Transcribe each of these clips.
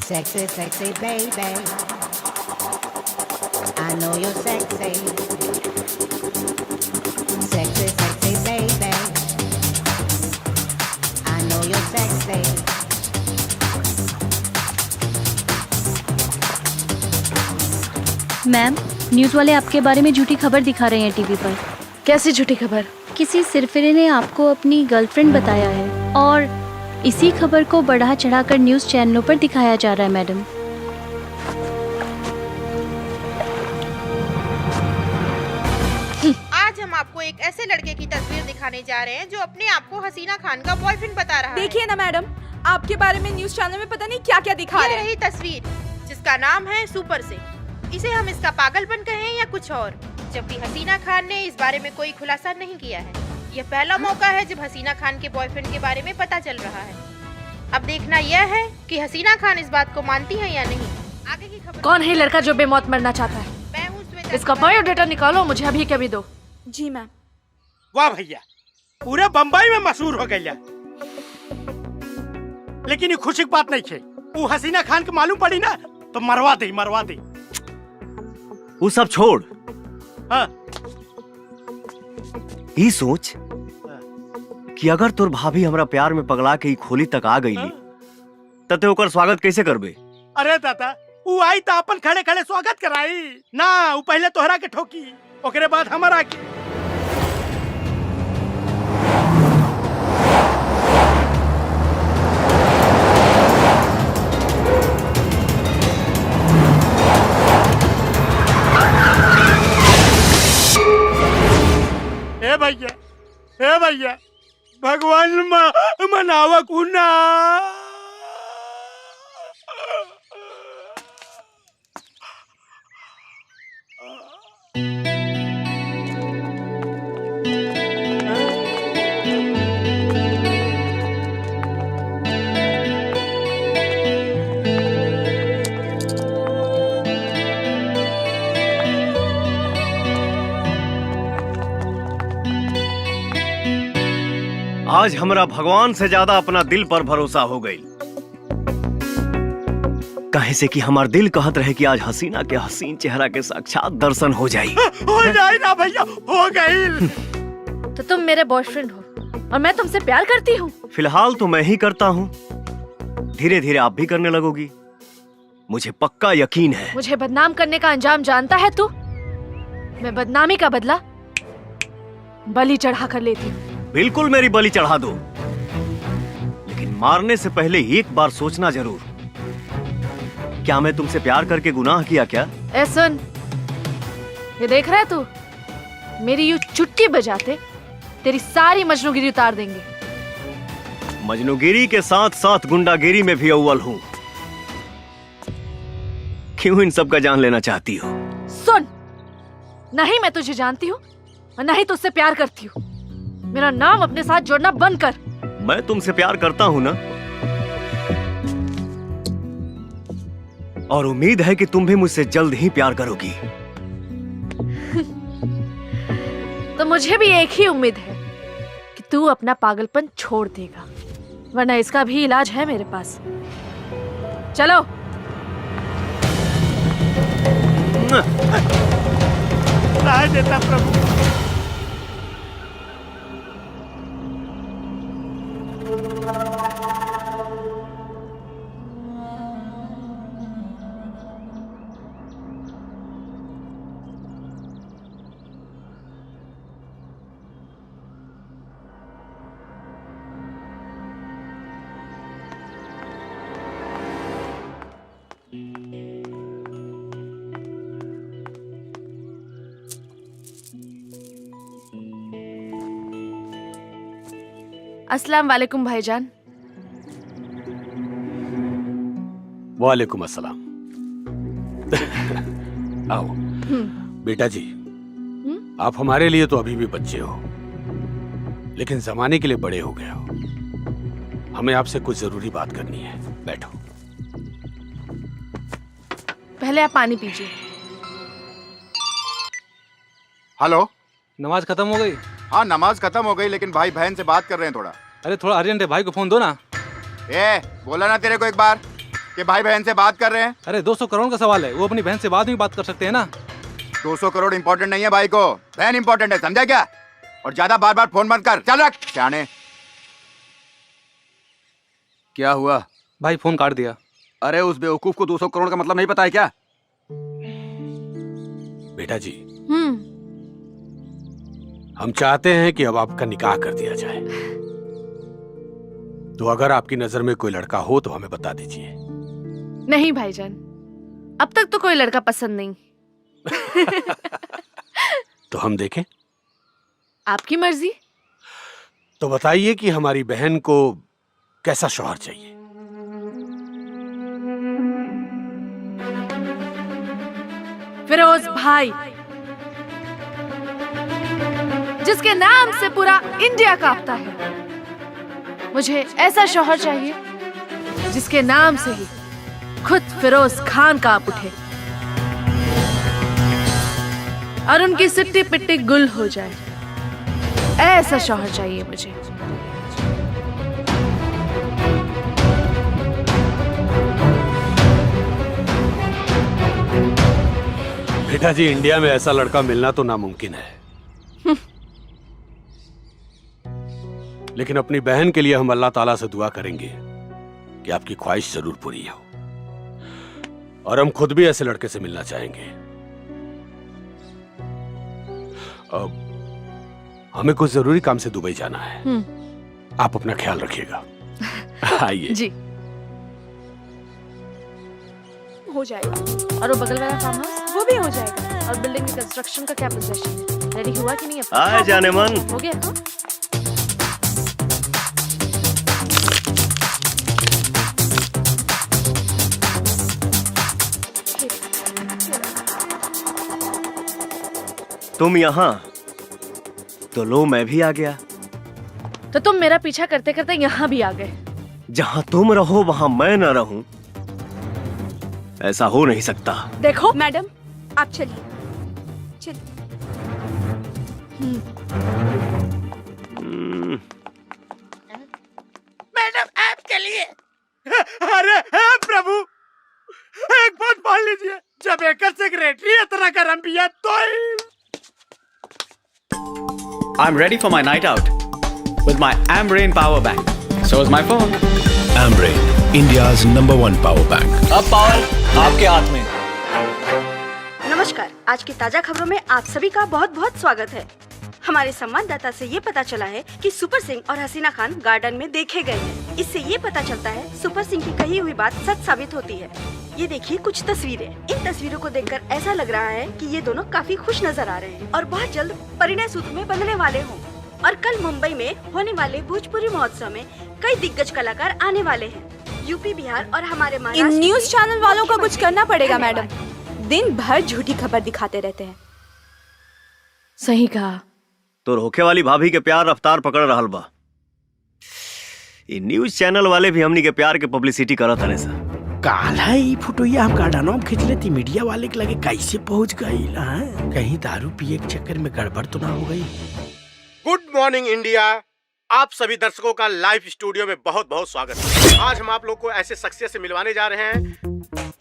Sexy, sexy baby. I know you're sexy. Sexy, sexy baby. I know you're sexy. Ma'am, news वाले आपके बारे में झूठी खबर दिखा रहे हैं टीवी पर। कैसी झूठी खबर? किसी सिरफिरे ने आपको अपनी गर्लफ्रेंड बताया है और इसी खबर को बढ़ा चढ़ाकर न्यूज़ चैनलों पर दिखाया जा रहा है मैडम। आज हम आपको एक ऐसे लड़के की तस्वीर दिखाने जा रहे हैं जो अपने आप को हसीना खान का बॉयफ्रेंड बता रहा है। देखिए ना मैडम, आपके बारे में न्यूज़ चैनल में पता नहीं क्या क्या दिखा रहे हैं। रही तस्वीर जिसका नाम है सुपर से। इसे हम इसका पागलपन कहें या कुछ और, जबकि हसीना खान ने इस बारे में कोई खुलासा नहीं किया है। यह पहला मौका है जब हसीना खान के बॉयफ्रेंड के बारे में पता चल रहा है। अब देखना यह है कि हसीना खान इस बात को मानती है या नहीं। आगे की खबर। कौन है लड़का जो बेमौत मरना चाहता है? मैं हूँ श्वेता। इसका बायोडाटा निकालो, मुझे अभी के अभी दो। जी मैम। वाह भैया, पूरे बम्बई में मशहूर हो गया। लेकिन ये खुशी की बात नहीं है। वो हसीना खान के मालूम पड़ी ना तो मरवा दे। वो सब छोड़। हाँ। ई सोच कि अगर तोर भाभी हमरा प्यार में पगला के ही खोली तक आ गई तते ओकर स्वागत कैसे करबे? अरे दादा, वो आई तो अपन खड़े खड़े स्वागत कराई ना। वो पहले तोहरा के ठोकी, ओकरे बाद हमारा के। ए भैया, भगवान मनावा कुना। आज हमरा भगवान से ज्यादा अपना दिल पर भरोसा हो गई। कहे से कि हमार दिल कहत रहे कि आज हसीना के हसीन चेहरा के साक्षात दर्शन हो जाई। हो जाए ना भैया, हो गई। तो तुम मेरे बॉयफ्रेंड हो और मैं तुमसे प्यार करती हूँ। फिलहाल तो मैं ही करता हूँ, धीरे धीरे आप भी करने लगोगी, मुझे पक्का यकीन है। मुझे बदनाम करने का अंजाम जानता है तू? मैं बदनामी का बदला बलि चढ़ा कर लेती हूँ। बिल्कुल मेरी बलि चढ़ा दो, लेकिन मारने से पहले एक बार सोचना जरूर। क्या मैं तुमसे प्यार करके गुनाह किया क्या? ए सुन, ये देख रहा है तू? मेरी यूं चुटकी बजाते तेरी सारी मजनूगिरी उतार देंगे। मजनूगिरी के साथ साथ गुंडागिरी में भी अव्वल हूँ। क्यों इन सब का जान लेना चाहती हो? सुन, नहीं मैं तुझे जानती हूँ और नहीं तुझसे प्यार करती हूँ। मेरा नाम अपने साथ जोड़ना बंद कर। मैं तुमसे प्यार करता हूँ ना, और उम्मीद है कि तुम भी मुझसे जल्द ही प्यार करोगी। तो मुझे भी एक ही उम्मीद है कि तू अपना पागलपन छोड़ देगा, वरना इसका भी इलाज है मेरे पास। चलो। राह देता प्रभु। अस्सलाम वालेकुम भाईजान। वालेकुम अस्सलाम। आओ बेटा जी, आप हमारे लिए तो अभी भी बच्चे हो, लेकिन जमाने के लिए बड़े हो गए हो। हमें आपसे कुछ जरूरी बात करनी है, बैठो। पहले आप पानी पीजिए। हेलो, नमाज खत्म हो गई? हाँ नमाज खत्म हो गई, लेकिन भाई बहन से बात कर रहे हैं थोड़ा। अरे थोड़ा अर्जेंट है, भाई को फोन दो ना। ए बोला ना तेरे को एक बार। कि भाई बहन से बात कर रहे हैं? अरे 200 करोड़ का सवाल है, वो अपनी बहन से बाद में बात कर सकते हैं ना। 200 करोड़ इम्पोर्टेंट नहीं है भाई को, बहन इम्पोर्टेंट है, समझा क्या? और ज्यादा बार बार फोन बंद कर, चल रख सियाने। क्या हुआ भाई? फोन काट दिया। अरे उस बेवकूफ को 200 करोड़ का मतलब नहीं पता है क्या? बेटा जी, हम चाहते हैं कि अब आपका निकाह कर दिया जाए। तो अगर आपकी नजर में कोई लड़का हो तो हमें बता दीजिए। नहीं भाईजान, अब तक तो कोई लड़का पसंद नहीं। तो हम देखें? आपकी मर्जी। तो बताइए कि हमारी बहन को कैसा शौहर चाहिए? फिरोज भाई, जिसके नाम से पूरा इंडिया कांपता है। मुझे ऐसा शौहर चाहिए जिसके नाम से ही खुद फिरोज खान कांप उठे और उनकी सिट्टी पिट्टी गुल हो जाए। ऐसा शौहर चाहिए मुझे। बेटा जी, इंडिया में ऐसा लड़का मिलना तो नामुमकिन है। लेकिन अपनी बहन के लिए हम अल्लाह ताला से दुआ करेंगे कि आपकी ख्वाहिश जरूर पूरी हो। और हम खुद भी ऐसे लड़के से मिलना चाहेंगे। हमें कुछ जरूरी काम से दुबई जाना है। आप अपना ख्याल रखिएगा। आइए जी। हो जाएगा। और वो बगल वाला फार्म हाउस वो भी हो जाएगा। और बिल्डिंग के कंस्ट्रक्शन का क्या पोजीशन है? रेडी हुआ कि नहीं? अब आए जाने मन। हो गया। तुम यहाँ तो लो, मैं भी आ गया। तो तुम मेरा पीछा करते करते यहाँ भी आ गए। जहाँ तुम रहो वहाँ मैं न रहूं, ऐसा हो नहीं सकता। देखो मैडम, आप चलिए। चलिए। मैडम आप चलिए। अरे प्रभु, एक बात मान लीजिए, जब एक सेक्रेटरी इतना गरम पिया तो I'm ready for my night out with my Ambrain power bank. So is my phone. Ambrain, India's #1 power bank. अब पावर आपके हाथ में। नमस्कार, आज की ताजा खबरों में आप सभी का बहुत बहुत स्वागत है। हमारे संवाददाता से ये पता चला है कि सुपर सिंह और हसीना खान गार्डन में देखे गए हैं। इससे ये पता चलता है सुपर सिंह की कही हुई बात सच साबित होती है। ये देखिए कुछ तस्वीरें। इन तस्वीरों को देखकर ऐसा लग रहा है कि ये दोनों काफी खुश नजर आ रहे हैं और बहुत जल्द परिणय सूत्र में बंधने वाले हों। और कल मुंबई में होने वाले भोजपुरी महोत्सव में कई दिग्गज कलाकार आने वाले हैं। यूपी, बिहार और हमारे इन न्यूज चैनल वालों को कुछ करना पड़ेगा मैडम। दिन भर झूठी खबर दिखाते रहते हैं। सही कहा। तो रोके वाली भाभी के प्यार रफ्तार पकड़ रहल बा। ये न्यूज चैनल वाले भी हमनी के प्यार के पब्लिसिटी करत हने सा। काल है ई फोटोया हम गार्डनों में खींच लेती, मीडिया वाले के लगे कैसे पहुंच गई ना? कहीं दारू पिए के चक्कर में गड़बड़ तो ना हो गई? गुड मॉर्निंग इंडिया, आप सभी दर्शकों का लाइव स्टूडियो में बहुत बहुत स्वागत है। आज हम आप लोग को ऐसे शख्सियत से मिलवाने जा रहे हैं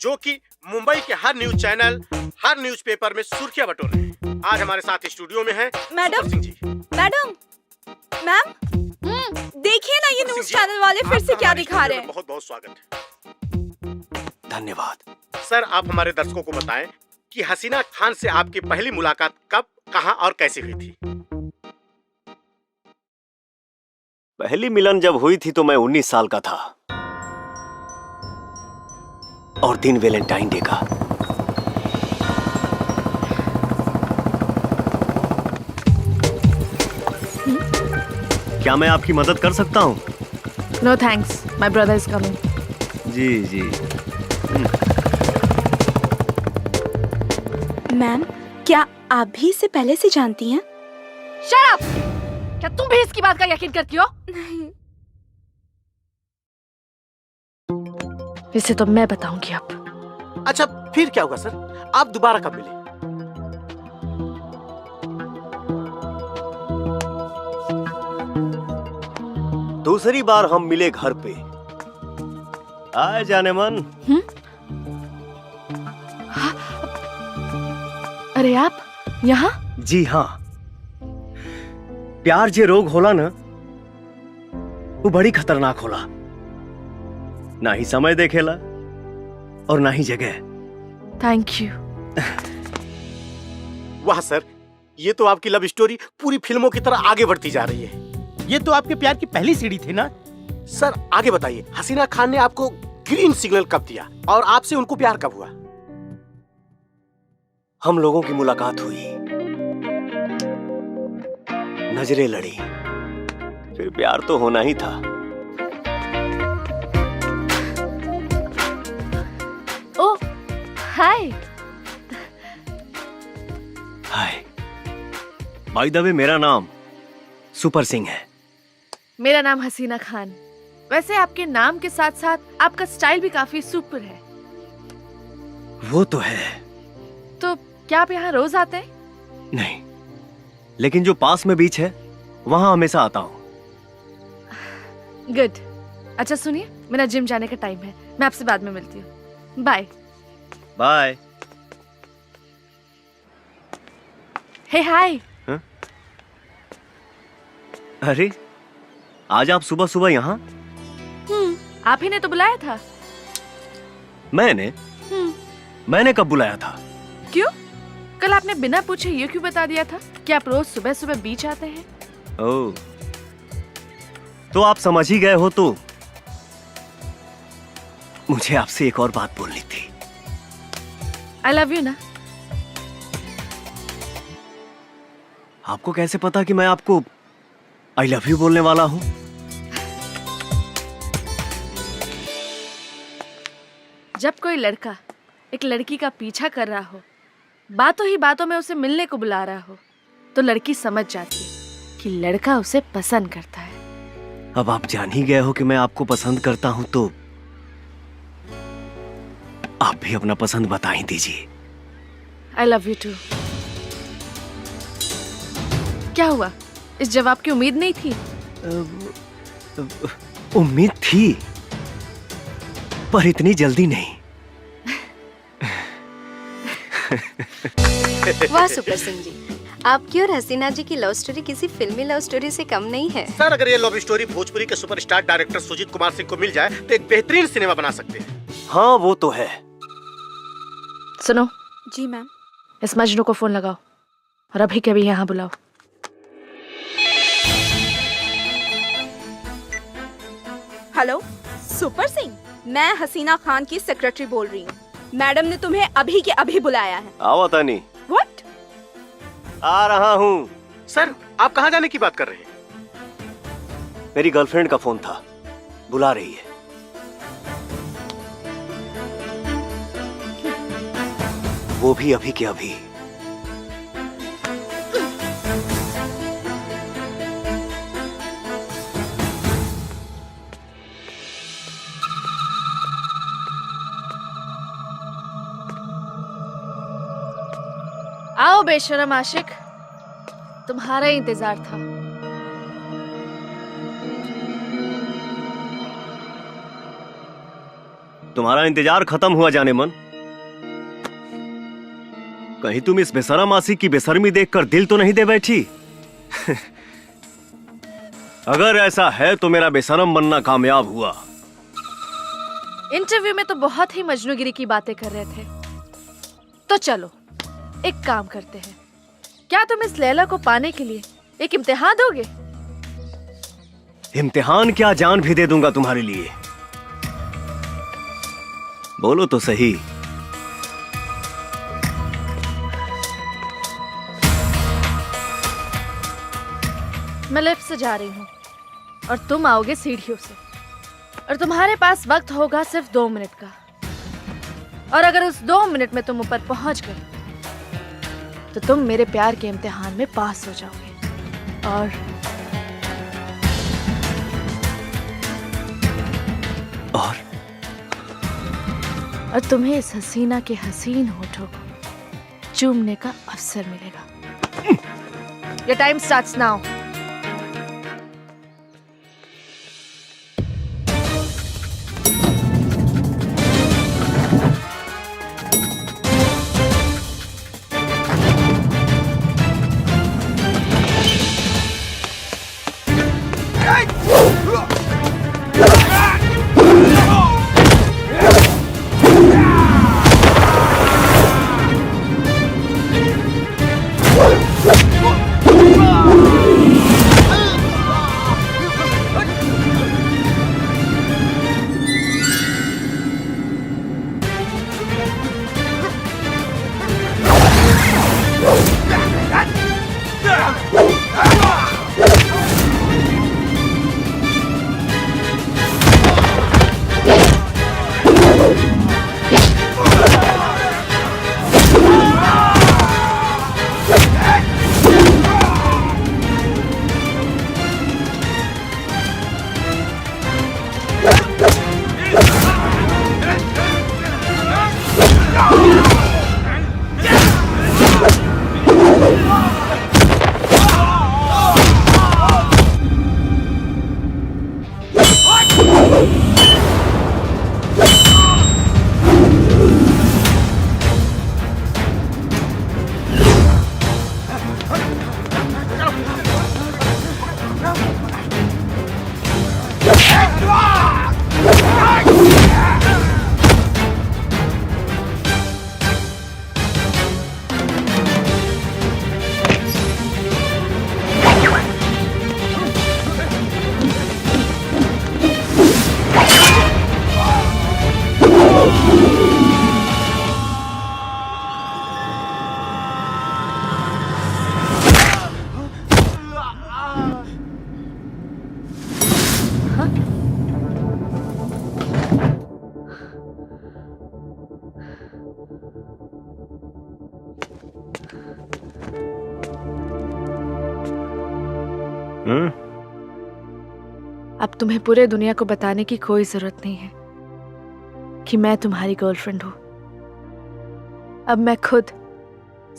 जो कि मुंबई के हर न्यूज चैनल, हर न्यूज़पेपर में सुर्खियां बटोर रहे हैं। आज हमारे साथ स्टूडियो में है madam. Singh ji. Madam, ma'am, देखिए ना ये न्यूज चैनल वाले फिर से क्या दिखा रहे हैं। बहुत बहुत स्वागत है। धन्यवाद। सर, आप हमारे दर्शकों को बताएं कि हसीना खान से आपकी पहली मुलाकात कब, कहां और कैसे हुई थी? पहली मिलन जब हुई थी तो मैं 19 साल का था और दिन वैलेंटाइन डे का। क्या मैं आपकी मदद कर सकता हूँ? No thanks, my brother is coming. जी जी। मैम, क्या आप भी इसे पहले से जानती हैं? Shut up! क्या तुम भी इसकी बात का यकीन करती हो? नहीं। इसे तो मैं बताऊंगी अब। अच्छा, फिर क्या हुआ सर? आप दोबारा कब मिले? दूसरी बार हम मिले घर पे, हाय जाने मन। अरे आप यहाँ? जी हाँ, प्यार जे रोग होला ना, वो बड़ी खतरनाक होला। ना ही समय देखेला और ना ही जगह। Thank you. वाह सर, ये तो आपकी लव स्टोरी पूरी फिल्मों की तरह आगे बढ़ती जा रही है। ये तो आपके प्यार की पहली सीढ़ी थी ना? सर आगे बताइए, हसीना खान ने आपको ग्रीन सिग्नल कब दिया और आपसे उनको प्यार कब हुआ? हम लोगों की मुलाकात हुई, नजरें लड़ी, फिर प्यार तो होना ही था। ओ, हाय। हाय। बाय द वे, मेरा नाम सुपर सिंह है। मेरा नाम हसीना खान। वैसे आपके नाम के साथ साथ आपका स्टाइल भी काफी सुपर है। वो तो है। तो क्या आप यहाँ रोज आते हैं? नहीं, लेकिन जो पास में बीच है वहां हमेशा आता हूँ। गुड। अच्छा सुनिए, मेरा जिम जाने का टाइम है, मैं आपसे बाद में मिलती हूँ। बाय। बाय। हे हाय। अरे आज आप सुबह सुबह यहाँ? आप ही ने तो बुलाया था। मैंने कब बुलाया था? क्यों? कल आपने बिना पूछे ये क्यों बता दिया था कि आप रोज सुबह सुबह बीच आते हैं? ओह, तो आप समझ ही गए हो। तो मुझे आपसे एक और बात बोलनी थी। आई लव यू ना। आपको कैसे पता कि मैं आपको आई लव यू बोलने वाला हूं? जब कोई लड़का एक लड़की का पीछा कर रहा हो, बातों ही बातों में उसे मिलने को बुला रहा हो, तो लड़की समझ जाती है कि लड़का उसे पसंद करता है। अब आप जान ही गए हो कि मैं आपको पसंद करता हूं, तो आप भी अपना पसंद बता ही दीजिए। I love you too. क्या हुआ? इस जवाब की उम्मीद नहीं थी? उम्मीद थी, पर इतनी जल्दी नहीं। वाह सुपर सिंह जी, आपकी और हसीना जी की लव स्टोरी किसी फिल्मी लव स्टोरी से कम नहीं है। सर अगर ये लव स्टोरी भोजपुरी के सुपरस्टार डायरेक्टर सुजीत कुमार सिंह को मिल जाए तो एक बेहतरीन सिनेमा बना सकते हैं। हाँ वो तो है। सुनो। जी मैम। इस मजनू को फोन लगाओ और अभी के अभी यहाँ बुलाओ। हेलो सुपर सिंह, मैं हसीना खान की सेक्रेटरी बोल रही हूँ। मैडम ने तुम्हें अभी के अभी बुलाया है। आओ तानी। व्हाट? आ रहा हूँ। सर आप कहाँ जाने की बात कर रहे हैं? मेरी गर्लफ्रेंड का फोन था, बुला रही है। वो भी अभी के अभी। आओ बेशरम आशिक, तुम्हारा इंतजार था। तुम्हारा इंतजार खत्म हुआ जाने मन। कहीं तुम इस बेशरम आशिक की बेशर्मी देखकर दिल तो नहीं दे बैठी? अगर ऐसा है तो मेरा बेशरम बनना कामयाब हुआ। इंटरव्यू में तो बहुत ही मजनूगिरी की बातें कर रहे थे, तो चलो एक काम करते हैं। क्या तुम इस लैला को पाने के लिए एक इम्तिहान दोगे? इम्तिहान क्या, जान भी दे दूंगा तुम्हारे लिए। बोलो तो सही। मैं लिफ्ट से जा रही हूँ और तुम आओगे सीढ़ियों से, और तुम्हारे पास वक्त होगा सिर्फ 2 मिनट का। और अगर उस 2 मिनट में तुम ऊपर पहुंच गए तो तुम मेरे प्यार के इम्तिहान में पास हो जाओगे। और तुम्हें इस हसीना के हसीन होठों को चूमने का अवसर मिलेगा। Your time starts now. अब तुम्हें पूरे दुनिया को बताने की कोई जरूरत नहीं है कि मैं तुम्हारी गर्लफ्रेंड हूं। अब मैं खुद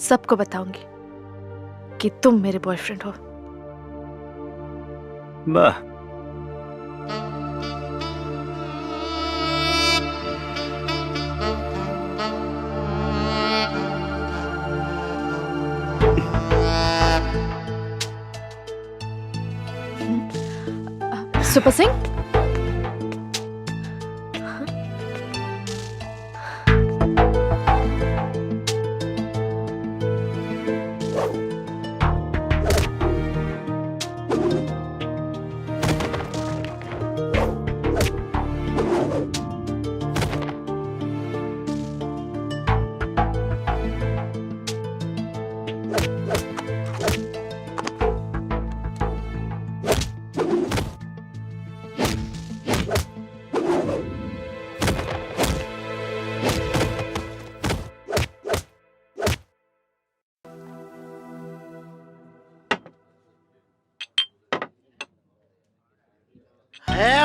सबको बताऊंगी कि तुम मेरे बॉयफ्रेंड हो। वाह, सुपर सिंह,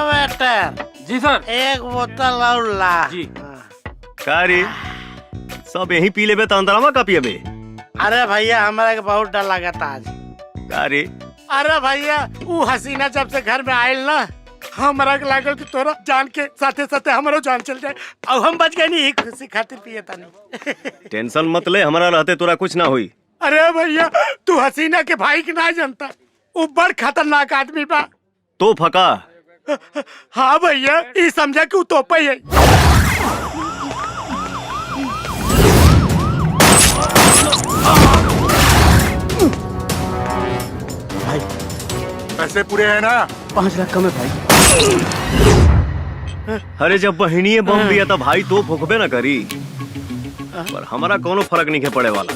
वेटर जी सर। एक बोतल और ला। जी। का रे सब यही पी लेबे तो अंदरवा का पियबे? अरे भैया हमारा के बहुत डर लगा था आज। का रे? अरे भैया वो हसीना जब से घर में आयल ना, हमारा के लागल कि तोरा जान के साथे साथे हमारो जान चल जाए। अब हम बच गए नहीं, खुशी खातिर पिए था नहीं। टेंशन मत ले, हमारा रहते तोरा कुछ ना हुई। अरे भैया तू हसीना के भाई के ना जानता, वो बड़ खतरनाक आदमी बा। तो फका? हाँ भैया, ये समझा कि वो तोपा ही है। भाई पैसे पूरे हैं ना? 5 लाख कम है भाई। अरे जब बहनी बम दिया था भाई तो फुकबे ना करी, पर हमारा कोनो फर्क नहीं है पड़े वाला।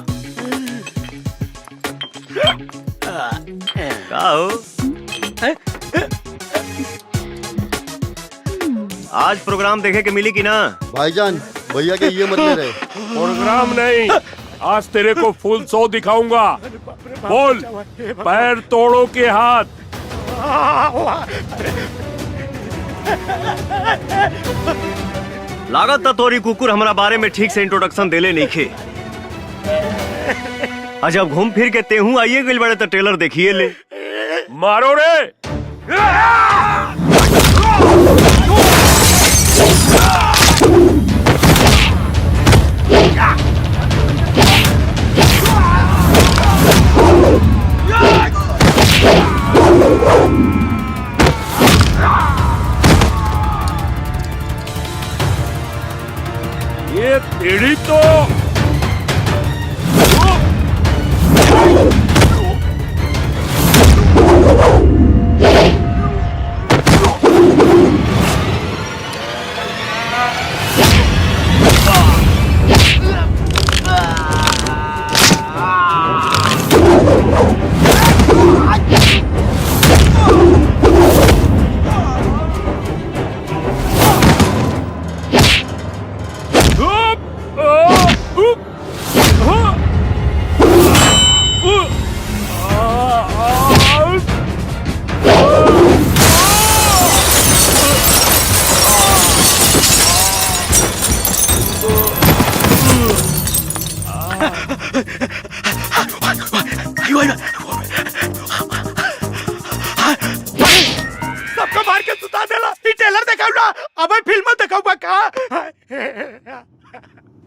का हो? आज प्रोग्राम देखे के मिली कि ना? भाईजान भैया के ये मत ले रहे। प्रोग्राम नहीं, आज तेरे को फुल 100 दिखाऊंगा। बोल, पैर तोड़ो के हाथ। लागत था तोरी कुकुर हमारा बारे में ठीक से इंट्रोडक्शन देले नहीं खे। जब घूम फिर के तेहू आइए गइल बड़े तो ट्रेलर देखिए ले। मारो रे। ये तेरी तो सबको मार के सुता देला। ये ट्रेलर दिखाऊ ना, अब फिल्म दिखाऊ बा का।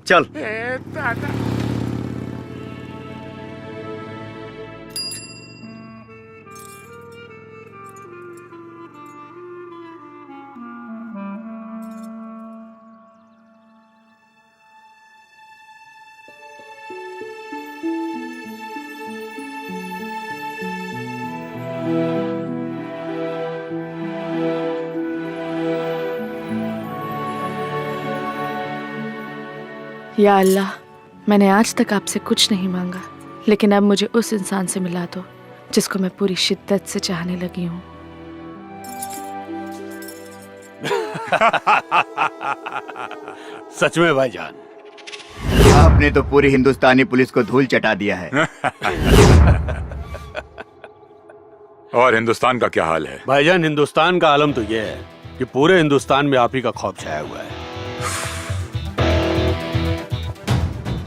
चल। या अल्लाह, मैंने आज तक आपसे कुछ नहीं मांगा, लेकिन अब मुझे उस इंसान से मिला दो जिसको मैं पूरी शिद्दत से चाहने लगी हूँ। सच में भाईजान, आपने तो पूरी हिंदुस्तानी पुलिस को धूल चटा दिया है। और हिंदुस्तान का क्या हाल है? भाईजान, हिंदुस्तान का आलम तो यह है कि पूरे हिंदुस्तान में आप ही का खौफ छाया हुआ है।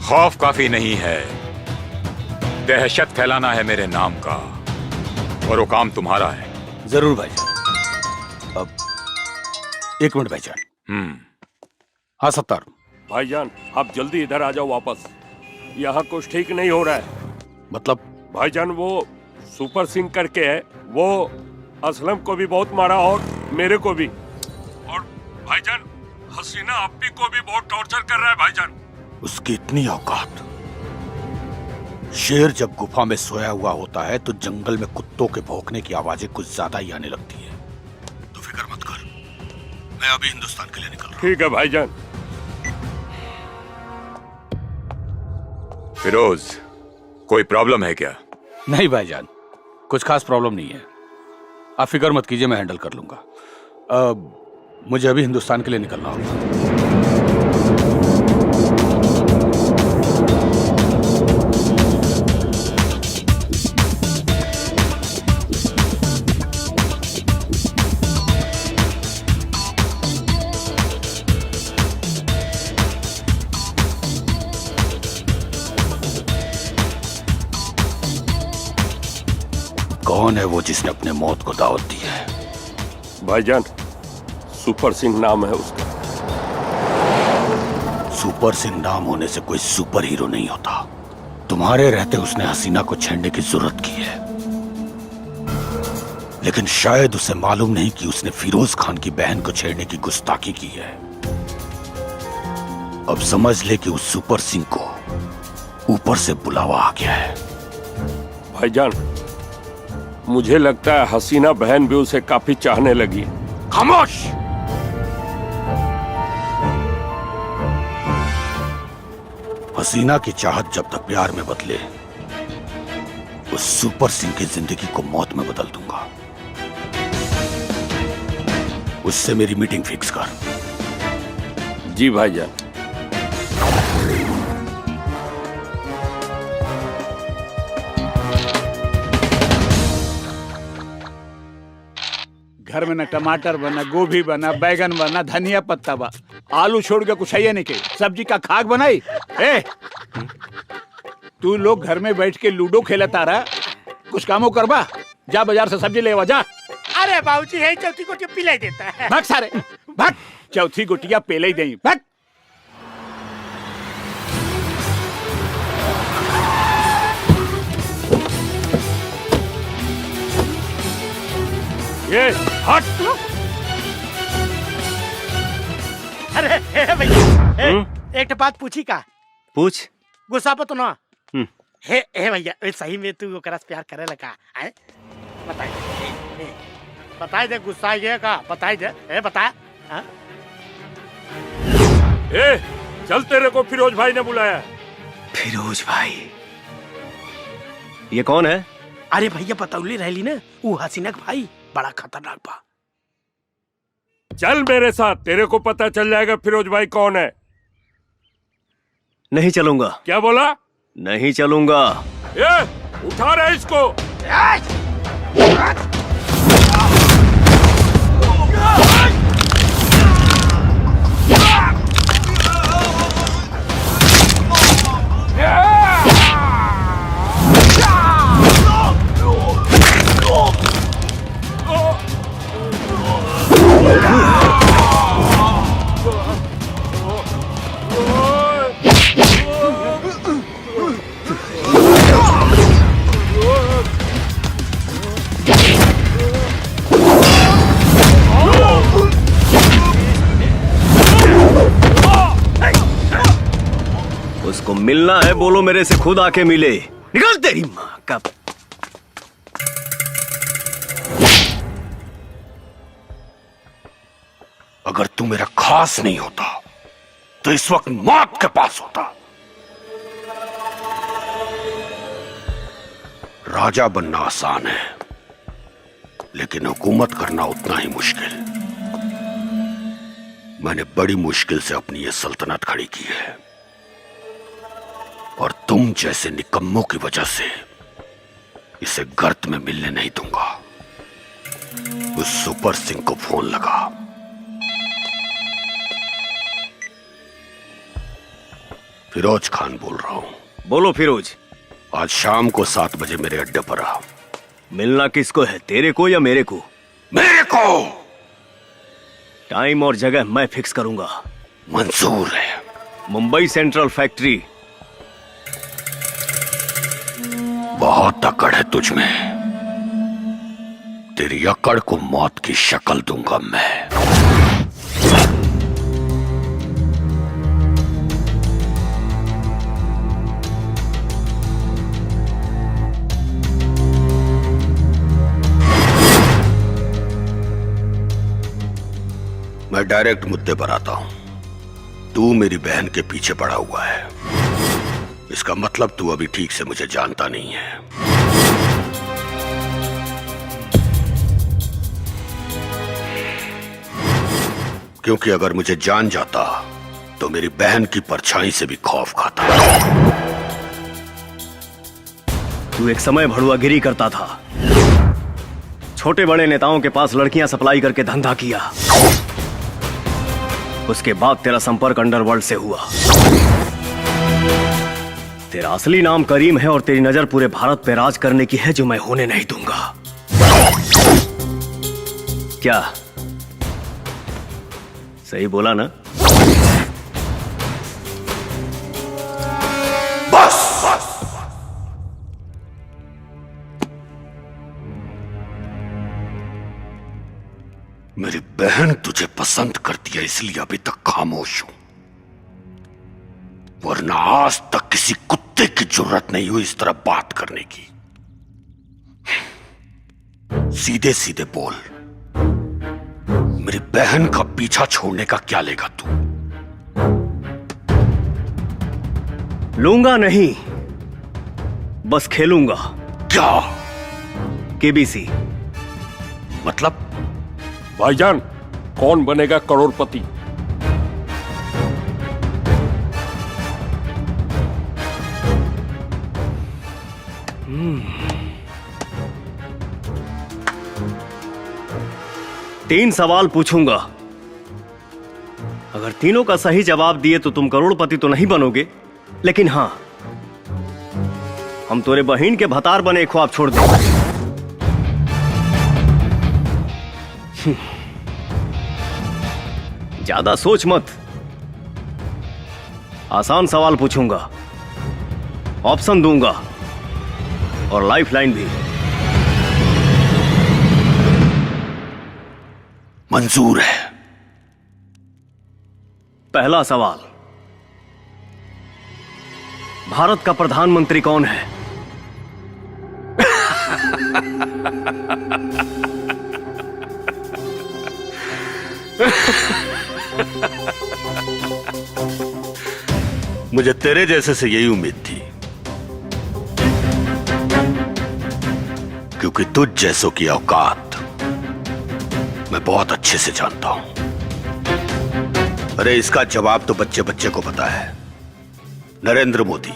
खौफ काफी नहीं है, दहशत फैलाना है मेरे नाम का, और वो काम तुम्हारा है। जरूर भाईजान। अब एक मिनट भाईजान। हाँ सत्तार। भाईजान आप जल्दी इधर आ जाओ वापस, यहाँ कुछ ठीक नहीं हो रहा है। मतलब? भाईजान वो सुपर सिंह करके है, वो असलम को भी बहुत मारा और मेरे को भी, और भाईजान हसीना अप्पी को भी बहुत टॉर्चर कर रहा है भाईजान। उसकी इतनी औकात। शेर जब गुफा में सोया हुआ होता है तो जंगल में कुत्तों के भौंकने की आवाजें कुछ ज्यादा ही आने लगती है। तो फिक्र मत कर, मैं अभी हिंदुस्तान के लिए निकल रहा हूं। ठीक है भाईजान। फिरोज, कोई प्रॉब्लम है क्या? नहीं भाईजान, कुछ खास प्रॉब्लम नहीं है। आप फिक्र मत कीजिए, मैं हैंडल कर लूंगा। मुझे अभी हिंदुस्तान के लिए निकलना होगा। कौन है वो जिसने अपने मौत को दावत दी है? भाईजान सुपर सिंह नाम है उसका। सुपर सिंह नाम होने से कोई सुपर हीरो नहीं होता। तुम्हारे रहते उसने हसीना को छेड़ने की जरूरत की है, लेकिन शायद उसे मालूम नहीं कि उसने फिरोज खान की बहन को छेड़ने की गुस्ताखी की है। अब समझ ले कि उस सुपर सिंह को ऊपर से बुलावा आ गया है। भाईजान मुझे लगता है हसीना बहन भी उसे काफी चाहने लगी। खामोश! हसीना की चाहत जब तक प्यार में बदले, उस सुपर सिंह की जिंदगी को मौत में बदल दूंगा। उससे मेरी मीटिंग फिक्स कर। जी भाईजान। घर में न टमाटर बना, गोभी बना, बैगन बना, धनिया पत्ता बा, आलू छोड़ के कुछ है नहीं के सब्जी का खाक बनाई। ए, तू लोग घर में बैठ के लूडो खेलता रहा, कुछ कामों करबा। जा बाजार से सब्जी ले जा। अरे बाबूजी है चौथी गोटिया पिलाई देता है। भाग सारे भाग, चौथी गोटिया पेले ही दें। भाग। ये हट। अरे भैया एक बात पूछी का? पूछ। गुस्सा पर तो ना। हे भैया सही में तू ओकरा से प्यार करे लगा है? बताए दे गुस्सा ये का बताए दे। बता। ए चल, तेरे को फिरोज भाई ने बुलाया। फिरोज भाई? ये कौन है? अरे भैया बतौली रहली ना, वो हसीना का भाई बड़ा खतरनाक बा। चल मेरे साथ, तेरे को पता चल जाएगा फिरोज भाई कौन है। नहीं चलूंगा। क्या बोला? नहीं चलूंगा। ये उठा रहे इसको। उसको मिलना है, बोलो मेरे से खुद आके मिले। निकल तेरी माँ का। अगर तू मेरा खास नहीं होता तो इस वक्त मौत के पास होता। राजा बनना आसान है, लेकिन हुकूमत करना उतना ही मुश्किल। मैंने बड़ी मुश्किल से अपनी ये सल्तनत खड़ी की है, और तुम जैसे निकम्मों की वजह से इसे गर्त में मिलने नहीं दूंगा। उस सुपर सिंह को फोन लगा। फिरोज खान बोल रहा हूं। बोलो फिरोज। आज शाम को 7 बजे मेरे अड्डे पर आ। मिलना किसको है, तेरे को या मेरे को? मेरे को। टाइम और जगह मैं फिक्स करूंगा। मंजूर है। Mumbai central factory. बहुत अकड़ है तुझ में। तेरी अकड़ को मौत की शक्ल दूंगा मैं। मैं डायरेक्ट मुद्दे पर आता हूं। तू मेरी बहन के पीछे पड़ा हुआ है। इसका मतलब तू अभी ठीक से मुझे जानता नहीं है। क्योंकि अगर मुझे जान जाता तो मेरी बहन की परछाई से भी खौफ खाता। तू एक समय भड़ुआगिरी करता था, छोटे बड़े नेताओं के पास लड़कियां सप्लाई करके धंधा किया। उसके बाद तेरा संपर्क अंडरवर्ल्ड से हुआ। तेरा असली नाम करीम है और तेरी नजर पूरे भारत पे राज करने की है, जो मैं होने नहीं दूंगा। क्या सही बोला ना? बस। मेरी बहन तुझे पसंद करती है, इसलिए अभी तक खामोश हूं। वरना आज तक किसी कुत्ते की जरूरत नहीं हुई इस तरह बात करने की। सीधे सीधे बोल, मेरी बहन का पीछा छोड़ने का क्या लेगा तू? लूंगा नहीं, बस खेलूंगा। क्या? केबीसी। मतलब? भाईजान, कौन बनेगा करोड़पति? तीन सवाल पूछूंगा। अगर तीनों का सही जवाब दिए तो तुम करोड़पति तो नहीं बनोगे, लेकिन हां, हम तोरे बहन के भतार बने ख्वाब छोड़ देंगे। ज्यादा सोच मत। आसान सवाल पूछूंगा, ऑप्शन दूंगा और लाइफलाइन भी। मंजूर है। पहला सवाल, भारत का प्रधानमंत्री कौन है? मुझे तेरे जैसे से यही उम्मीद थी, क्योंकि तुझ जैसों की औकात मैं बहुत अच्छे से जानता हूं। अरे इसका जवाब तो बच्चे बच्चे को पता है, नरेंद्र मोदी।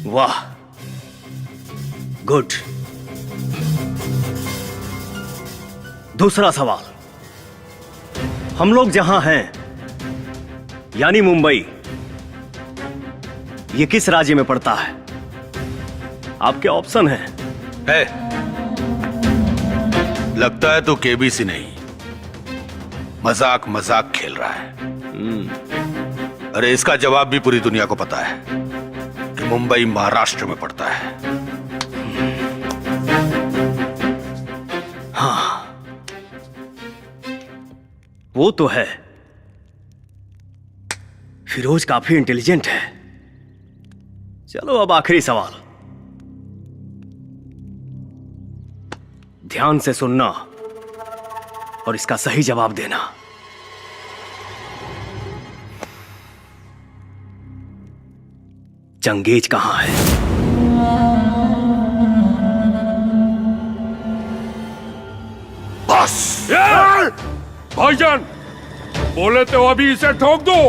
वाह, गुड। दूसरा सवाल, हम लोग जहां हैं यानी मुंबई, ये किस राज्य में पड़ता है? आपके ऑप्शन हैं। है। लगता है तो केबीसी नहीं, मजाक मजाक खेल रहा है। अरे इसका जवाब भी पूरी दुनिया को पता है कि मुंबई महाराष्ट्र में पड़ता है। हाँ, वो तो है। फिरोज काफी इंटेलिजेंट है। चलो अब आखिरी सवाल, ध्यान से सुनना और इसका सही जवाब देना। चंगेज कहां है? बस। भाईजान, बोले तो अभी इसे ठोक दो।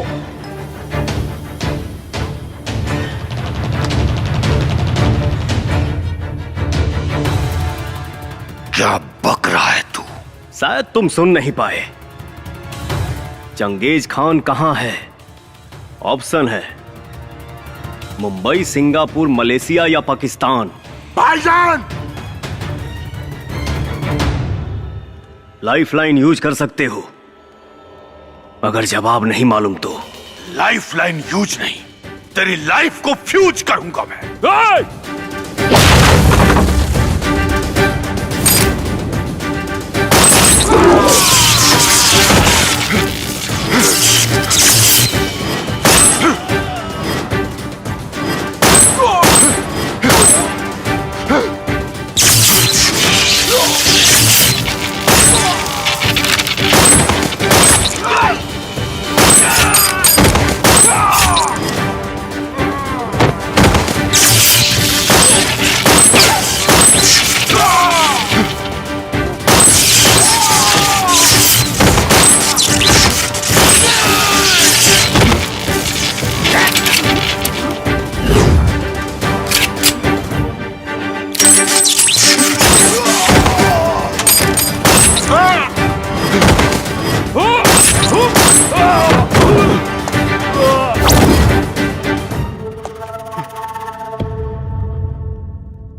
शायद तुम सुन नहीं पाए। चंगेज खान कहां है? ऑप्शन है मुंबई, सिंगापुर, मलेशिया या पाकिस्तान। भाईजान! लाइफलाइन यूज कर सकते हो अगर जवाब नहीं मालूम तो। लाइफलाइन यूज नहीं, तेरी लाइफ को फ्यूज करूंगा मैं।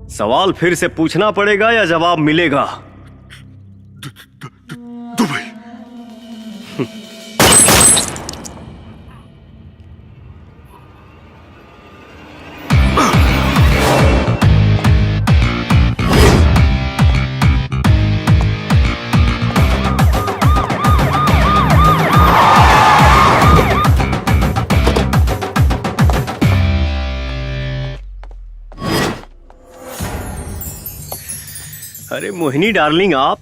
सवाल फिर से पूछना पड़ेगा या जवाब मिलेगा? दुबई। अरे मोहिनी डार्लिंग, आप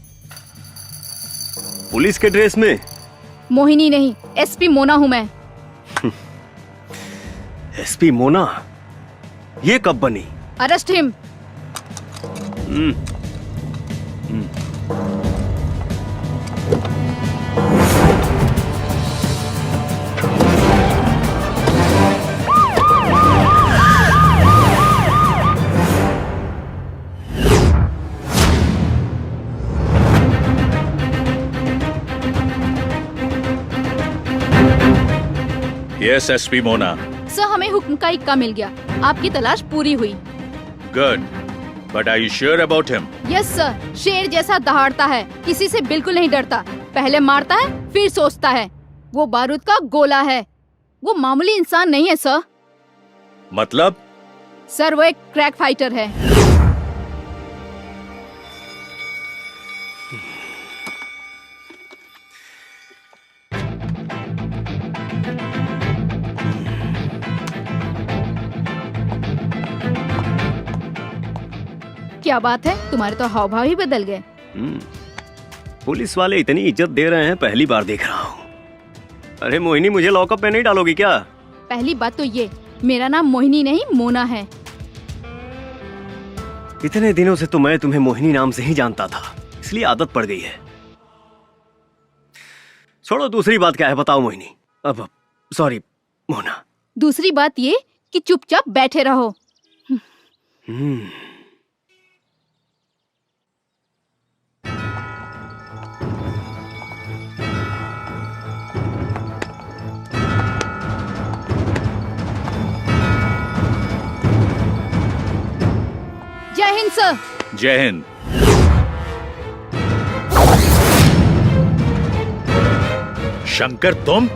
पुलिस के ड्रेस में? मोहिनी नहीं, एसपी मोना हूँ मैं। एसपी मोना? ये कब बनी? Arrest him. Yes SP Mona. Sir, हमें हुक्म का इक्का मिल गया, आपकी तलाश पूरी हुई। Good, but are you sure about him? Yes sir, शेर जैसा दहाड़ता है, किसी से बिल्कुल नहीं डरता, पहले मारता है फिर सोचता है। वो बारूद का गोला है, वो मामूली इंसान नहीं है सर। मतलब? सर, वो एक क्रैक फाइटर है। क्या बात है, तुम्हारे तो हाव भाव ही बदल गए। पुलिस वाले इतनी इज्जत दे रहे हैं, पहली बार देख रहा हूँ। अरे मोहिनी, मुझे लॉकअप में नहीं डालोगी क्या? पहली बात तो ये, मेरा नाम मोहिनी नहीं मोना है। इतने दिनों से तो मैं तुम्हें मोहिनी नाम से ही जानता था, इसलिए आदत पड़ गई है। छोड़ो, दूसरी बात क्या है बताओ मोहिनी। अब सॉरी मोना। दूसरी बात ये कि चुपचाप बैठे रहो। जय हिंद सर। जय हिंद। शंकर, तुम?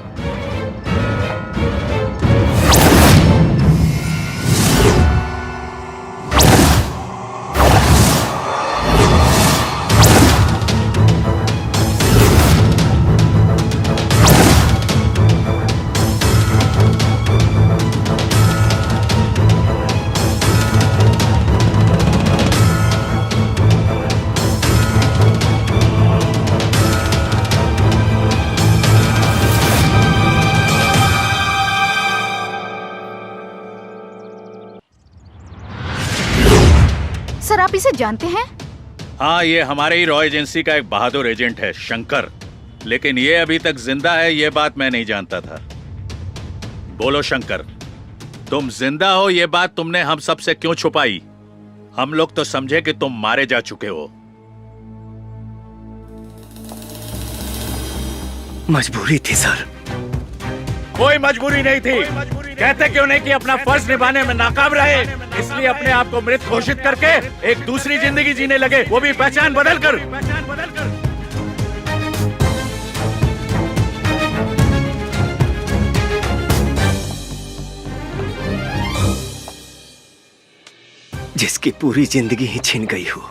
सर, आप इसे जानते हैं? हाँ, ये हमारे ही रॉ एजेंसी का एक बहादुर एजेंट है, शंकर। लेकिन ये अभी तक जिंदा है, ये बात मैं नहीं जानता था। बोलो शंकर, तुम जिंदा हो ये बात तुमने हम सब से क्यों छुपाई? हम लोग तो समझे कि तुम मारे जा चुके हो। मजबूरी थी सर। कोई मजबूरी नहीं थी। कहते क्यों नहीं कि अपना फर्ज निभाने में नाकाम रहे, इसलिए अपने आप को मृत घोषित करके एक दूसरी जिंदगी जीने लगे, वो भी पहचान बदल कर। जिसकी पूरी जिंदगी ही छिन गई हो,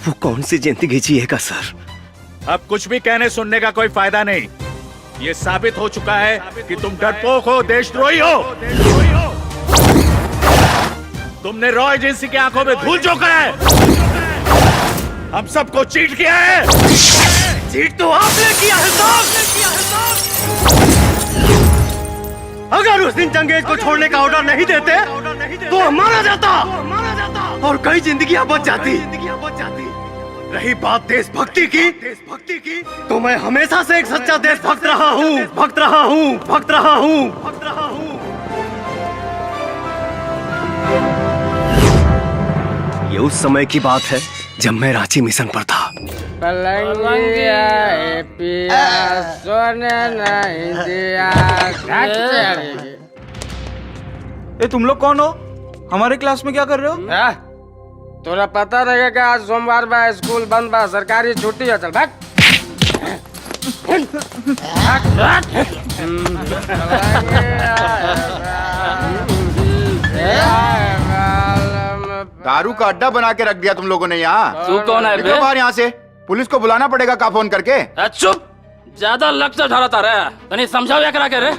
वो कौन सी जिंदगी जिएगा सर? अब कुछ भी कहने सुनने का कोई फायदा नहीं। ये साबित हो चुका है कि तुम डरपोक हो, देशद्रोही हो। तुमने रॉ एजेंसी की आंखों में धूल झोंका है, हम सबको चीट किया है। चीट तो आपने किया है साहब। अगर उस दिन चंगेज को छोड़ने का ऑर्डर नहीं देते तो हम मारा जाता और कई जिंदगियां बच जाती। रही बात देशभक्ति की, तो मैं हमेशा से एक सच्चा देशभक्त रहा हूँ, भक्त रहा हूँ। ये उस समय की बात है जब मैं रांची मिशन पर था। ए तुम लोग कौन हो? हमारे क्लास में क्या कर रहे हो? तोरा पता रहेगा आज सोमवार बा, स्कूल बंद बा, सरकारी छुट्टी है। चल भाग। दारू का अड्डा बना के रख दिया तुम लोगों ने यहाँ। तू कौन है बे? बाहर यहाँ से पुलिस को बुलाना पड़ेगा का फोन करके। चुप, ज्यादा लक्ष्य ढालता रहे, तनी समझाओ या करा के रे।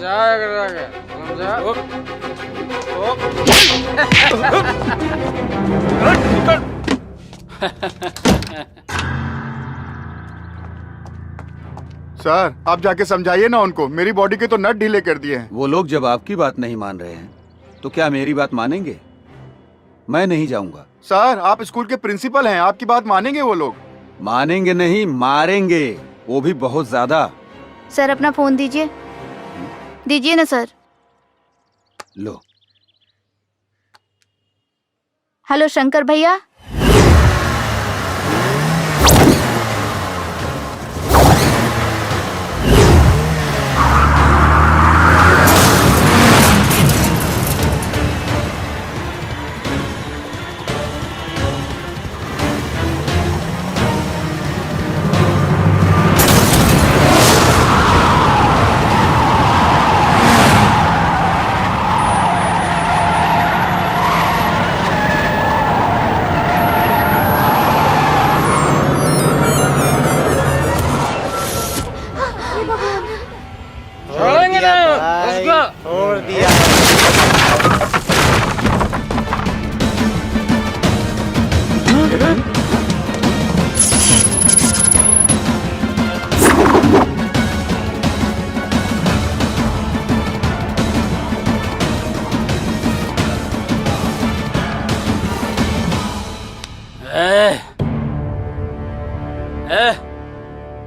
सर आप जाके समझाइए ना उनको, मेरी बॉडी के तो नट ढीले कर दिए हैं। वो लोग जब आपकी बात नहीं मान रहे हैं तो क्या मेरी बात मानेंगे? मैं नहीं जाऊंगा। सर आप स्कूल के प्रिंसिपल हैं, आपकी बात मानेंगे वो लोग? मानेंगे नहीं, मारेंगे, वो भी बहुत ज्यादा। सर अपना फोन दीजिए। दीजिए ना सर। लो। हेलो शंकर भैया।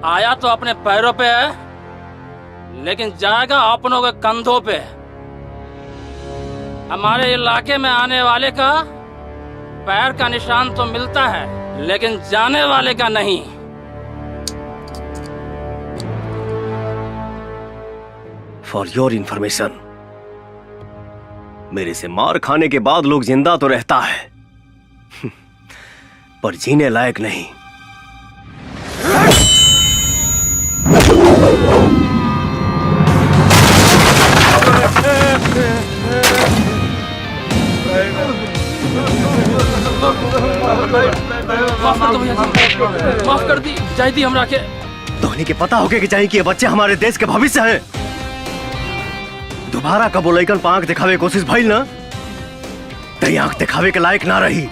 आया तो अपने पैरों पे है, लेकिन जाएगा अपनों के कंधों पे। हमारे इलाके में आने वाले का पैर का निशान तो मिलता है, लेकिन जाने वाले का नहीं। फॉर योर इंफॉर्मेशन, मेरे से मार खाने के बाद लोग जिंदा तो रहता है पर जीने लायक नहीं। माफ कर दी जायदी हमरा के। धोनी के पता होके कि चाहिए कि ये बच्चे हमारे देश के भविष्य हैं। दोबारा कबो लइकन पर आंख दिखावे की कोशिश भइल ना, तई आंख दिखावे के लायक ना रही।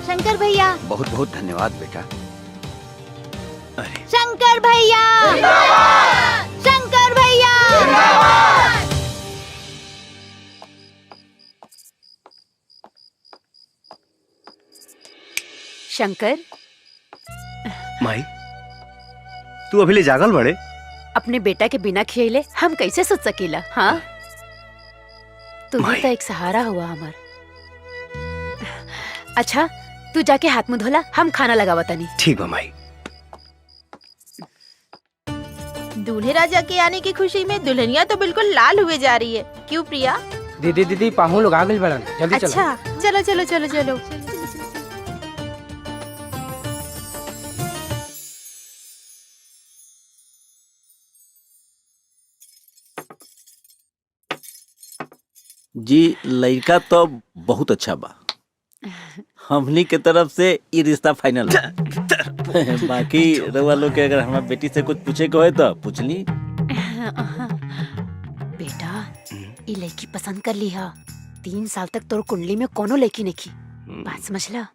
शंकर भैया। बहुत बहुत धन्यवाद बेटा। शंकर भैया। शंकर भैया। शंकर। माई तू अभी ले जागल बड़े? अपने बेटा के बिना खियले हम कैसे सोच सकीला? हाँ, तुम्हें तो एक सहारा हुआ हमार। अच्छा, तू जाके हाथ मुंह धोला, हम खाना लगावा तनी। ठीक बा माई। दूल्हे राजा के आने की खुशी में दुल्हनिया तो बिल्कुल लाल हुए जा रही है। क्यों प्रिया? दीदी पाहु लोग आ गइल बड़न, जल्दी चलो। अच्छा, चलो चलो चलो चलो। जी, लड़का तो बहुत अच्छा बा। हमनी के तरफ से ये रिश्ता फाइनल है। बाकी रउआ लोग के अगर हमारी बेटी से कुछ पूछे के होए तो पूछ ली। बेटा, ये लड़की पसंद कर ली है। 3 साल तक तोर कुंडली में कोनो लड़की नहीं की। बात समझ ला?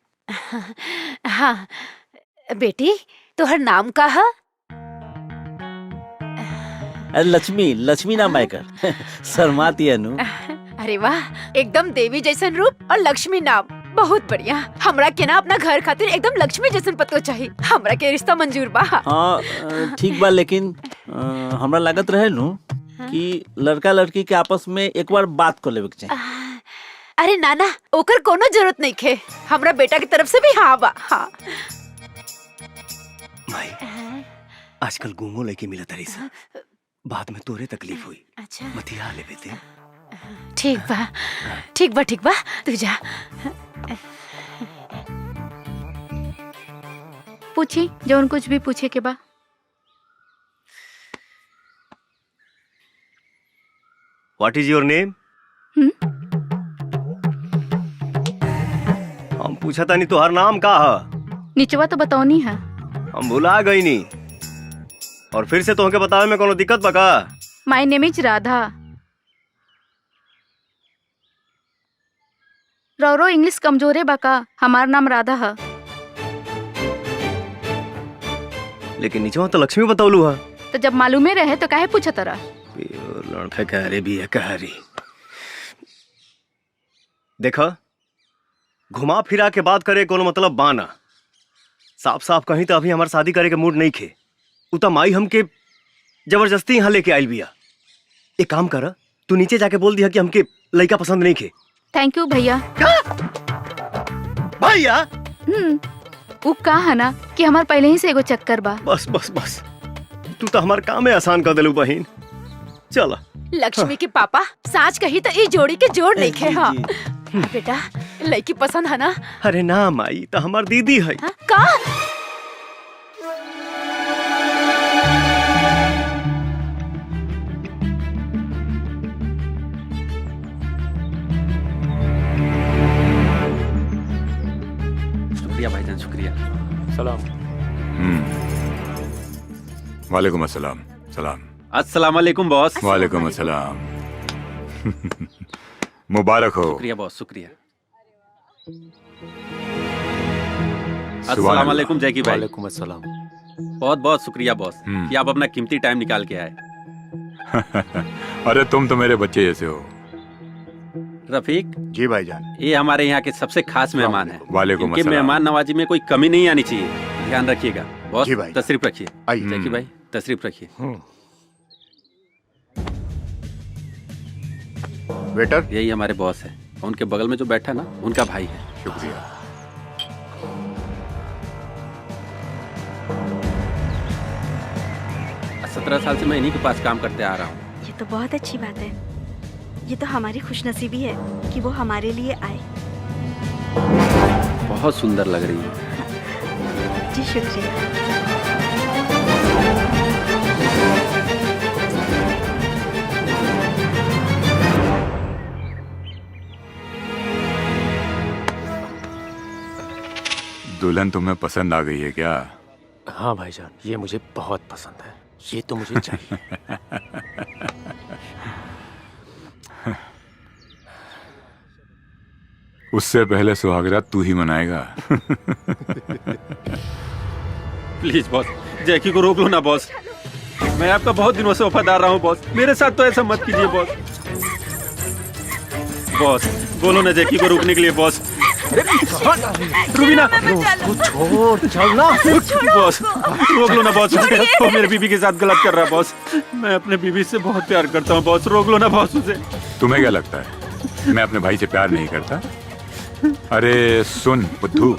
हाँ बेटी, तोहर नाम का है? लक्ष्मी नाम है कर। शर्माती है नु। अरे वाह, एकदम देवी जैसन रूप और लक्ष्मी नाम, बहुत बढ़िया। हमरा के ना अपना घर खातिर एकदम लक्ष्मी जैसन पतो चाहिए। हमरा के रिश्ता मंजूर बा। हाँ ठीक बा, लेकिन हमरा लागत रहे नु कि लड़का लड़की के आपस में एक बार बात कर लेवे के चाहिए। अरे नाना, ओकर कोनो जरूरत नहीं खे। हमरा बेटा की तरफ से भी हाँ बा। हाँ माई, आजकल गुमो लेके मिला तारी सा। बाद में तोरे तकलीफ हुई। अच्छा, मतिया ले बेटे। ठीक बा ठीक बा ठीक बा, तू जा। पूछी जौन कुछ भी पूछे के बा। What is your name? हम पूछा था नहीं तोहर नाम का है? निचवा तो बताओनी है। हम भुला गई नी और फिर से तोहके बतावे में कोनो दिक्कत बा का? My name is Radha. रौरो इंग्लिश कमजोरे बा का? हमार नाम राधा है। लेकिन नीचवा तो लक्ष्मी बतौलू है। तो जब मालूमे रहे तो काहे पूछा तरा? लड़का कहरे भी है कहरी। देखा, घुमा फिरा के बात करे कोनो मतलब बाना। साफ साफ कहीं तो अभी हमार शादी करे के मूड नहीं खे। उता माई हमके जबरदस्ती यहाँ लेके आयल बिया। एक काम कर, तू नीचे जाके बोल दिया कि हमके लड़का पसंद नहीं खे। थैंक यू भैया। भैया? वो कहा है ना कि हमार पहले ही से एगो चक्कर बा। बस बस बस, तू तो हमार काम में आसान कर देलू बहन। चला। लक्ष्मी के पापा साच कही तो ये जोड़ी के जोड़ नहीं खे। हाँ बेटा, लड़की पसंद है ना? अरे ना माई, तो हमार दीदी है। का? शुक्रिया भाईजान, शुक्रिया। सलाम। वालेकुम अस्सलाम। सलाम। अस्सलाम वालेकुम बॉस। वालेकुम अस्सलाम। मुबारक हो। शुक्रिया बॉस, शुक्रिया। अस्सलाम वालेकुम जैकी भाई। वालेकुम अस्सलाम। बहुत बहुत शुक्रिया बॉस कि आप अपना कीमती टाइम निकाल के आए। अरे तुम तो मेरे बच्चे जैसे हो। रफीक जी भाईजान, ये हमारे यहाँ के सबसे खास मेहमान हैं। वालेकुम इनके अस्सलाम। मेहमान नवाजी में कोई कमी नहीं आनी चाहिए, ध्यान रखिएगा। बॉस जी भाई। तशरीफ रखिए। आइए। जैकी भाई तशरीफ रखिए। वेटर, यही हमारे बॉस है। उनके बगल में जो बैठा ना, उनका भाई है। शुक्रिया। 17 साल से मैं इन्हीं के पास काम करते आ रहा हूँ। ये तो बहुत अच्छी बात है। ये तो हमारी खुशनसीबी है कि वो हमारे लिए आए। बहुत सुंदर लग रही है। जी शुक्रिया। दुल्हन तुम्हें पसंद आ गई है क्या? हाँ भाईजान, ये मुझे बहुत पसंद है। ये तो मुझे चाहिए। उससे पहले सुहागरात तू ही मनाएगा। प्लीज बॉस, जैकी को रोक लो ना बॉस। मैं आपका बहुत दिनों से वफादार रहा हूँ बॉस। मेरे साथ तो ऐसा मत कीजिए बॉस। बॉस बोलो ना जैकी को रोकने के लिए बॉस। रूबीना छोड़ चल ना बॉस, रोक लो ना बॉस, वो मेरी बीबी के साथ गलत कर रहा है बॉस। मैं अपने बीबी से बहुत प्यार करता हूँ बॉस, रोक लो ना बॉस उसे। तुम्हें क्या लगता है मैं अपने भाई से प्यार नहीं करता? अरे सुन बुद्धू,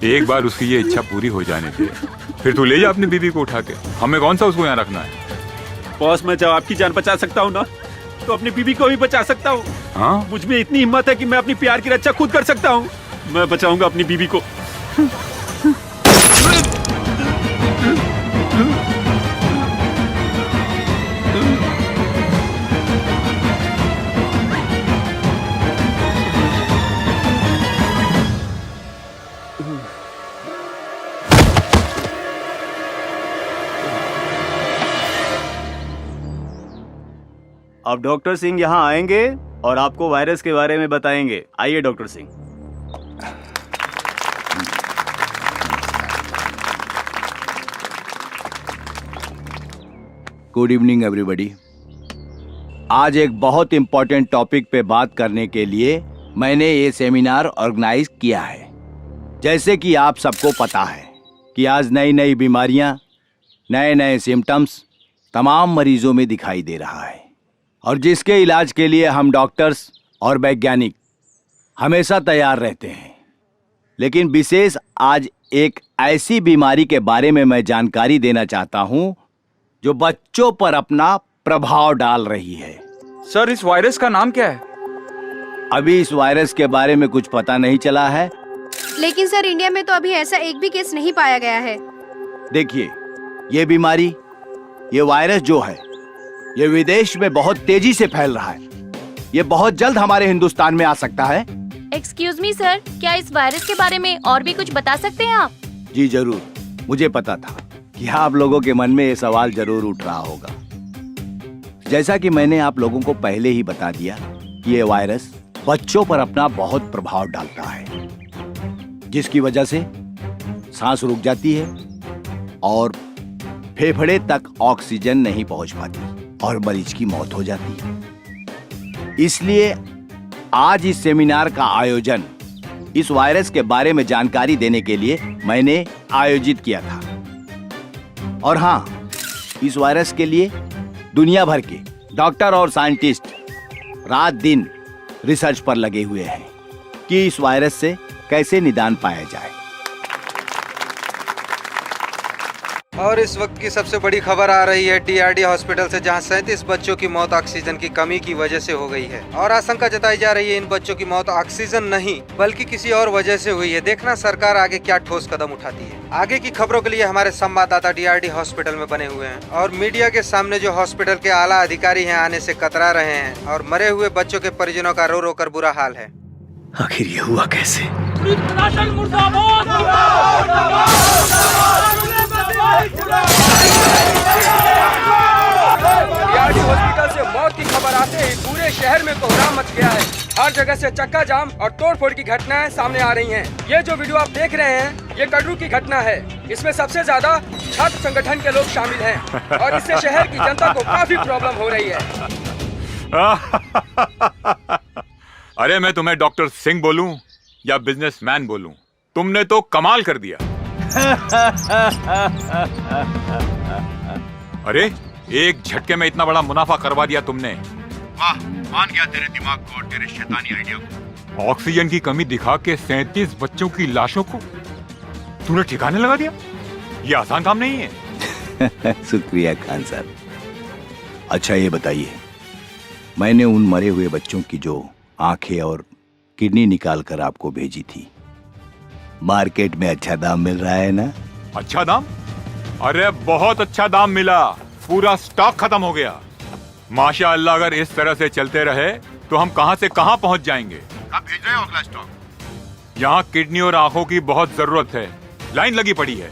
एक बार उसकी ये इच्छा पूरी हो जाने दे, फिर तू ले जा अपनी बीबी को उठा के। हमें कौन सा उसको यहाँ रखना है? बॉस मैं जब आपकी जान बचा सकता हूँ ना, तो अपनी बीबी को भी बचा सकता हूँ। हाँ? मुझ में इतनी हिम्मत है कि मैं अपनी प्यार की रक्षा खुद कर सकता हूँ। मैं बचाऊंगा अपनी बीबी को। अब डॉक्टर सिंह यहाँ आएंगे और आपको वायरस के बारे में बताएंगे। आइए doctor Singh. Good evening everybody. आज एक बहुत इंपॉर्टेंट टॉपिक पे बात करने के लिए मैंने ये सेमिनार ऑर्गेनाइज किया है। जैसे कि आप सबको पता है कि आज नई नई बीमारियां, नए नए सिम्टम्स तमाम मरीजों में दिखाई दे रहा है, और जिसके इलाज के लिए हम डॉक्टर्स और वैज्ञानिक हमेशा तैयार रहते हैं। लेकिन विशेष आज एक ऐसी बीमारी के बारे में मैं जानकारी देना चाहता हूं जो बच्चों पर अपना प्रभाव डाल रही है। सर इस वायरस का नाम क्या है? अभी इस वायरस के बारे में कुछ पता नहीं चला है। लेकिन सर इंडिया में तो अभी ऐसा एक भी केस नहीं पाया गया है। देखिए, ये बीमारी, ये वायरस जो है, ये विदेश में बहुत तेजी से फैल रहा है। ये बहुत जल्द हमारे हिंदुस्तान में आ सकता है। एक्सक्यूज मी सर, क्या इस वायरस के बारे में और भी कुछ बता सकते हैं आप? जी जरूर, मुझे पता था कि आप लोगों के मन में ये सवाल जरूर उठ रहा होगा। जैसा कि मैंने आप लोगों को पहले ही बता दिया कि ये वायरस बच्चों पर अपना बहुत प्रभाव डालता है, जिसकी वजह से सांस रुक जाती है और फेफड़े तक ऑक्सीजन नहीं पहुंच पाती और मरीज की मौत हो जाती है। इसलिए आज इस सेमिनार का आयोजन इस वायरस के बारे में जानकारी देने के लिए मैंने आयोजित किया था। और हाँ, इस वायरस के लिए दुनिया भर के डॉक्टर और साइंटिस्ट रात दिन रिसर्च पर लगे हुए हैं कि इस वायरस से कैसे निदान पाया जाए। और इस वक्त की सबसे बड़ी खबर आ रही है DRD हॉस्पिटल से, जहां 37 बच्चों की मौत ऑक्सीजन की कमी की वजह से हो गई है। और आशंका जताई जा रही है इन बच्चों की मौत ऑक्सीजन नहीं बल्कि किसी और वजह से हुई है। देखना सरकार आगे क्या ठोस कदम उठाती है। आगे की खबरों के लिए हमारे संवाददाता DRD हॉस्पिटल में बने हुए हैं और मीडिया के सामने जो हॉस्पिटल के आला अधिकारी हैं आने से कतरा रहे हैं, और मरे हुए बच्चों के परिजनों का रो रो कर बुरा हाल है। आखिर ये हुआ कैसे? DRD हॉस्पिटल से मौत की खबर आते ही पूरे शहर में कोहराम मच गया है। हर जगह से चक्का जाम और तोड़फोड़ की घटनाएं सामने आ रही हैं। ये जो वीडियो आप देख रहे हैं, ये कटरू की घटना है। इसमें सबसे ज्यादा छात्र संगठन के लोग शामिल हैं और इससे शहर की जनता को काफी प्रॉब्लम हो रही है। अरे मैं तुम्हें डॉक्टर सिंह बोलूं या बिजनेसमैन बोलूं, तुमने तो कमाल कर दिया। अरे एक झटके में इतना बड़ा मुनाफा करवा दिया तुमने। वाह, मान गया तेरे दिमाग को और तेरे शैतानी आइडिया को। ऑक्सीजन की कमी दिखा के 37 बच्चों की लाशों को तूने ठिकाने लगा दिया। ये आसान काम नहीं है। शुक्रिया खान साहब। अच्छा ये बताइए, मैंने उन मरे हुए बच्चों की जो आंखें और किडनी निकाल कर आपको भेजी थी, मार्केट में अच्छा दाम मिल रहा है ना? अच्छा दाम? अरे बहुत अच्छा दाम मिला, पूरा स्टॉक खत्म हो गया। माशाअल्लाह, अगर इस तरह से चलते रहे तो हम कहां से कहां पहुंच जाएंगे। कब भेज रहे हो अगला स्टॉक? यहाँ किडनी और आंखों की बहुत जरूरत है, लाइन लगी पड़ी है।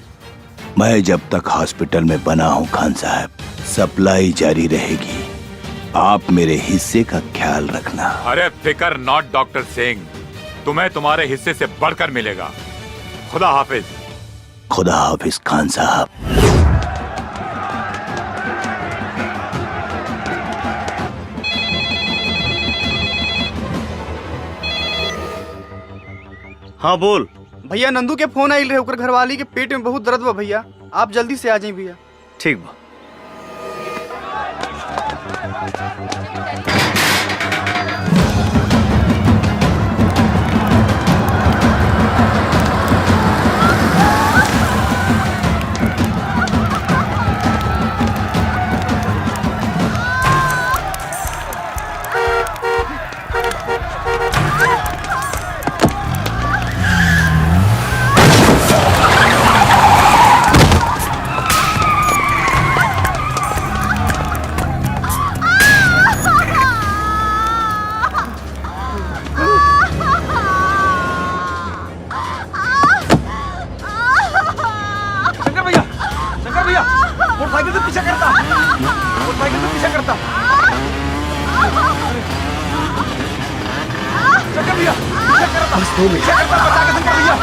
मैं जब तक हॉस्पिटल में बना हूँ खान साहब, सप्लाई जारी रहेगी। आप मेरे हिस्से का ख्याल रखना। अरे फिकर नॉट डॉक्टर सिंह, तुम्हें तुम्हारे हिस्से से बढ़कर मिलेगा। खुदा हाफिज। खुदा हाफिज खान साहब। हाँ बोल। भैया नंदू के फोन आइल रहे, ओकर घरवाली के पेट में बहुत दर्द बा भैया, आप जल्दी से आ जाइए भैया। ठीक बा। मोटरसाइकिल से पीछा करता, मोटरसाइकिल से पीछा करता। शंकर भैया पीछा करता, पीछा करता, बचा के शंकर भैया।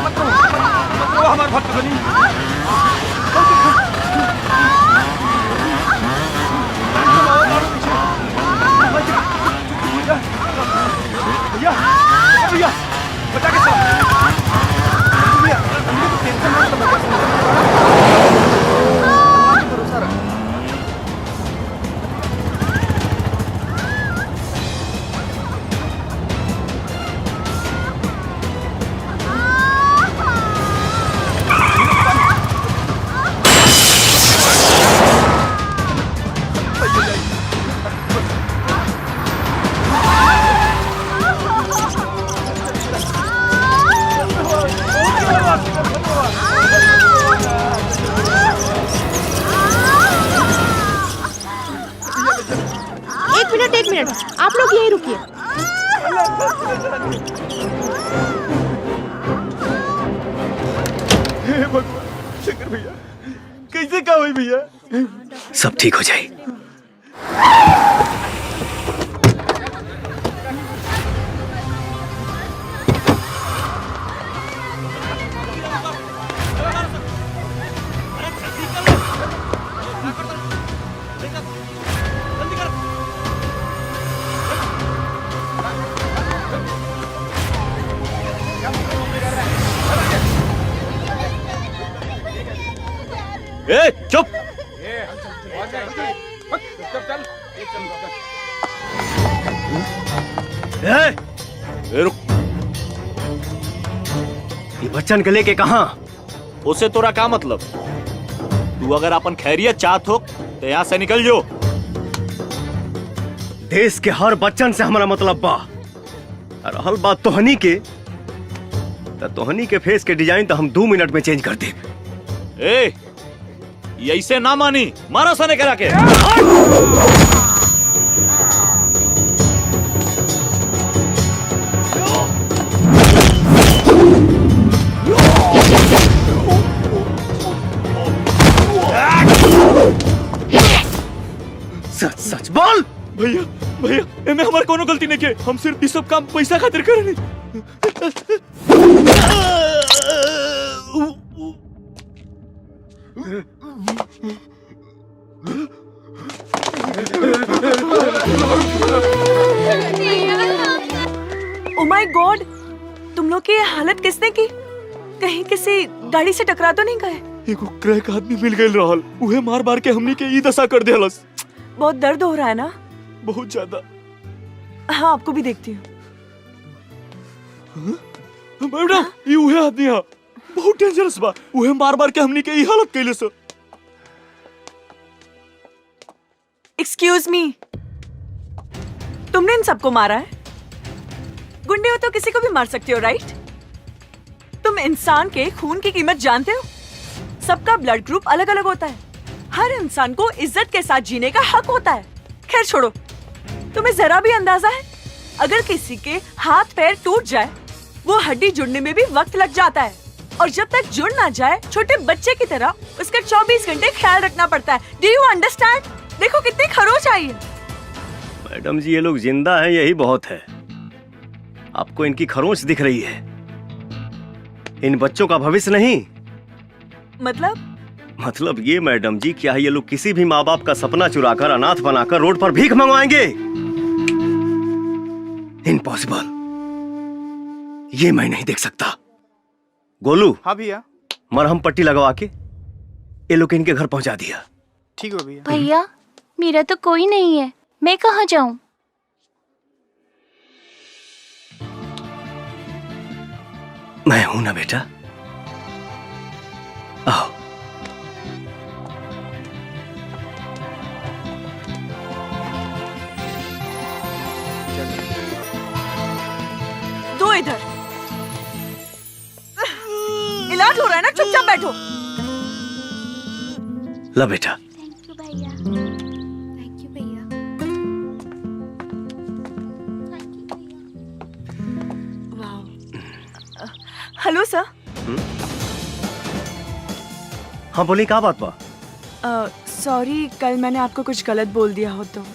मत रो हमारे भक्त बनी। भैया शंकर भैया बचा के भैया, टेंशन मत लो। एक मिनट, आप लोग यहीं रुकिए। हे भगवान, शंकर भैया कैसे क्या हुई भैया? सब ठीक हो जाए। ए चुप! रुक। ये बच्चन के लेके कहाँ? उसे तोरा का मतलब? तू अगर अपन खैरियत चाहत हो तो यहाँ से निकल जो। देश के हर बच्चन से हमारा मतलब बा। रहल बात तोहनी के, तो तोहनी के फेस के डिजाइन तो हम 2 मिनट में चेंज कर दे। ए ऐसे ना मानी, मारा सने करा के। सच सच बोल। भैया भैया एमे हमार कोनो गलती नहीं के, हम सिर्फ ये सब काम पैसा खातिर करे नहीं। ओ माय गॉड, तुम लोग की ये हालत किसने की? कहीं किसी गाड़ी से टकरा तो नहीं गए? एगो क्रैक आदमी मिल गए रहल, उहे मार मार के हमनी के ई दशा कर देहलस। बहुत दर्द हो रहा है ना? बहुत ज्यादा। हाँ आपको भी देखती हूँ। मैडम ये उहे आदमी है, बहुत डेंजरस बा, उहे मार मार के हमनी के ई हालत कैले सर। एक्सक्यूज मी, तुमने इन सबको मारा है? गुंडे हो तो किसी को भी मार सकते हो, राइट? तुम इंसान के खून की कीमत जानते हो? सबका ब्लड ग्रुप अलग अलग होता है, हर इंसान को इज्जत के साथ जीने का हक होता है। खैर छोड़ो, तुम्हें जरा भी अंदाजा है अगर किसी के हाथ पैर टूट जाए वो हड्डी जुड़ने में भी वक्त लग जाता है, और जब तक जुड़ ना जाए छोटे बच्चे की तरह उसका 24 घंटे ख्याल रखना पड़ता है। Do you understand? देखो कितनी खरोच आई है। मैडम जी ये लोग जिंदा हैं यही बहुत है। आपको इनकी खरोंच दिख रही है, इन बच्चों का भविष्य नहीं। मतलब ये मैडम जी, क्या ये लोग किसी भी माँ बाप का सपना चुराकर अनाथ बनाकर रोड पर भीख मंगवाएंगे? इम्पॉसिबल। ये मैं नहीं देख सकता। गोलू, हाँ भैया। मरहम पट्टी लगवा के ये लोग इनके घर पहुंचा दिया। ठीक है भैया। भैया मेरा तो कोई नहीं है, मैं कहाँ जाऊं? मैं हूं ना बेटा, आओ। दो इधर। इलाज हो रहा है ना, चुपचाप बैठो। ला बेटा। थैंक यू भैया। थैंक यू भैया। Hello sir. हाँ बोली, क्या बात बा? सॉरी, कल मैंने आपको कुछ गलत बोल दिया हो तो।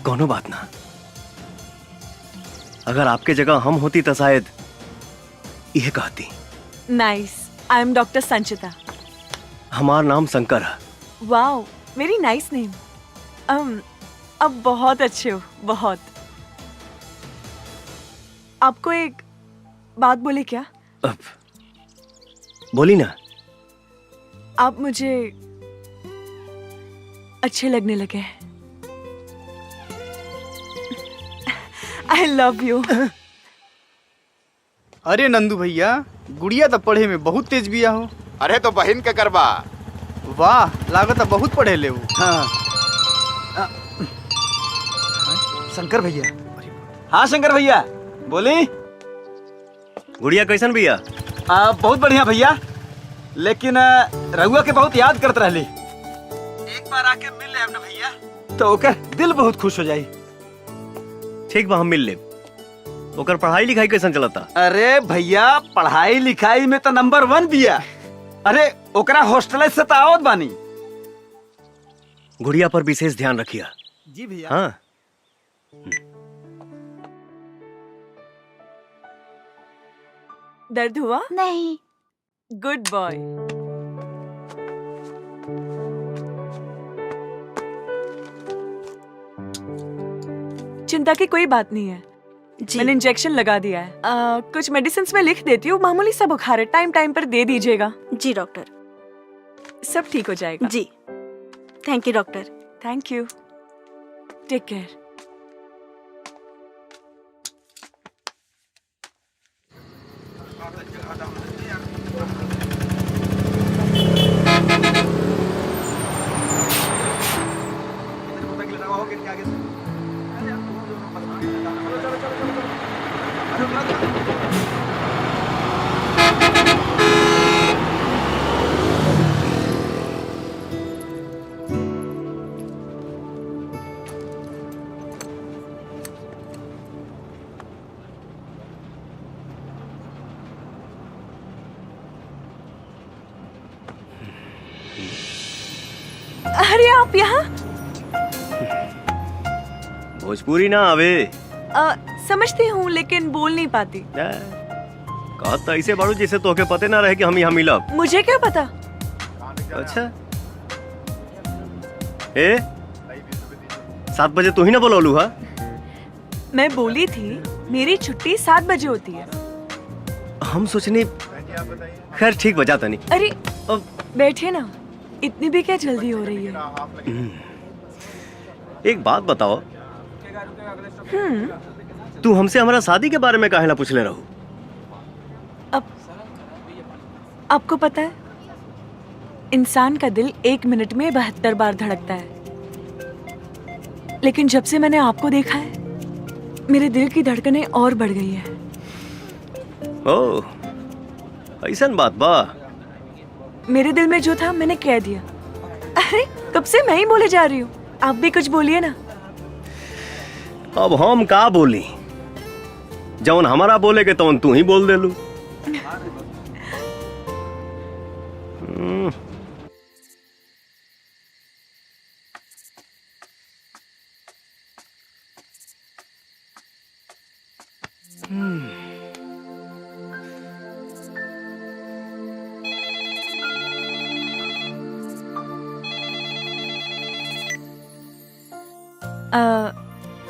कोनो बात ना। अगर आपके जगह हम होती तो शायद यह कहती। नाइस, आई एम डॉक्टर संचिता। हमारा नाम शंकर है। Wow, very nice name. अब बहुत अच्छे हो, बहुत। आपको एक बात बोले क्या? अब बोली ना। आप मुझे अच्छे लगने लगे हैं। आई लव यू। अरे नंदू भैया, गुड़िया तो पढ़े में बहुत तेज बिया हो। अरे तो बहन के करबा। वाह, लागत बहुत पढ़े ले वो। हाँ। शंकर भैया। हाँ शंकर भैया, बोले। गुड़िया कैसन भैया? बहुत बढ़िया भैया, लेकिन रहुआ के बहुत याद करते रहली। एक बार आके मिल ले अपना भैया तो ओकर दिल बहुत खुश हो जाई। ठीक बा, हम मिल ले। ओकर पढ़ाई लिखाई कैसन चलता? अरे भैया, पढ़ाई लिखाई में तो नंबर 1 बिया। अरे ओकरा हॉस्टल से तो आवत बानी। गुड़िया पर विशेष ध्यान रखिया। जी भैया। हाँ। दर्द हुआ? नहीं। Good boy. चिंता की कोई बात नहीं है। मैंने इंजेक्शन लगा दिया है। कुछ मेडिसिन में लिख देती हूँ, मामूली सा बुखार है, टाइम टाइम पर दे दीजिएगा। जी डॉक्टर। सब ठीक हो जाएगा। जी thank you doctor. Thank you, take care. अरे आप यहाँ? भोजपुरी ना आवे। समझती हूँ लेकिन बोल नहीं पाती। कहत तो ऐसे बाड़ू जैसे तोके पते ना रहे कि हम यहाँ मिलब। मुझे क्या पता? अच्छा। 7 बजे तू ही ना बोलौलू हा? मैं बोली थी मेरी छुट्टी 7 बजे होती है। हम सोचनी, खैर ठीक बजा तनी। अरे बैठे ना, इतनी भी क्या जल्दी हो रही है? एक बात बताओ, तू हमसे हमारा शादी के बारे में काहे ना पूछ ले रहू? अब आपको पता है, इंसान का दिल 1 मिनट में 72 बार धड़कता है, लेकिन जब से मैंने आपको देखा है मेरे दिल की धड़कनें और बढ़ गई है। ओह, ऐसन बात बा। मेरे दिल में जो था मैंने कह दिया। अरे कब से मैं ही बोले जा रही हूँ, आप भी कुछ बोलिए ना। अब हम का बोली? जौन हमारा बोले के तौन तू ही बोल दे लू।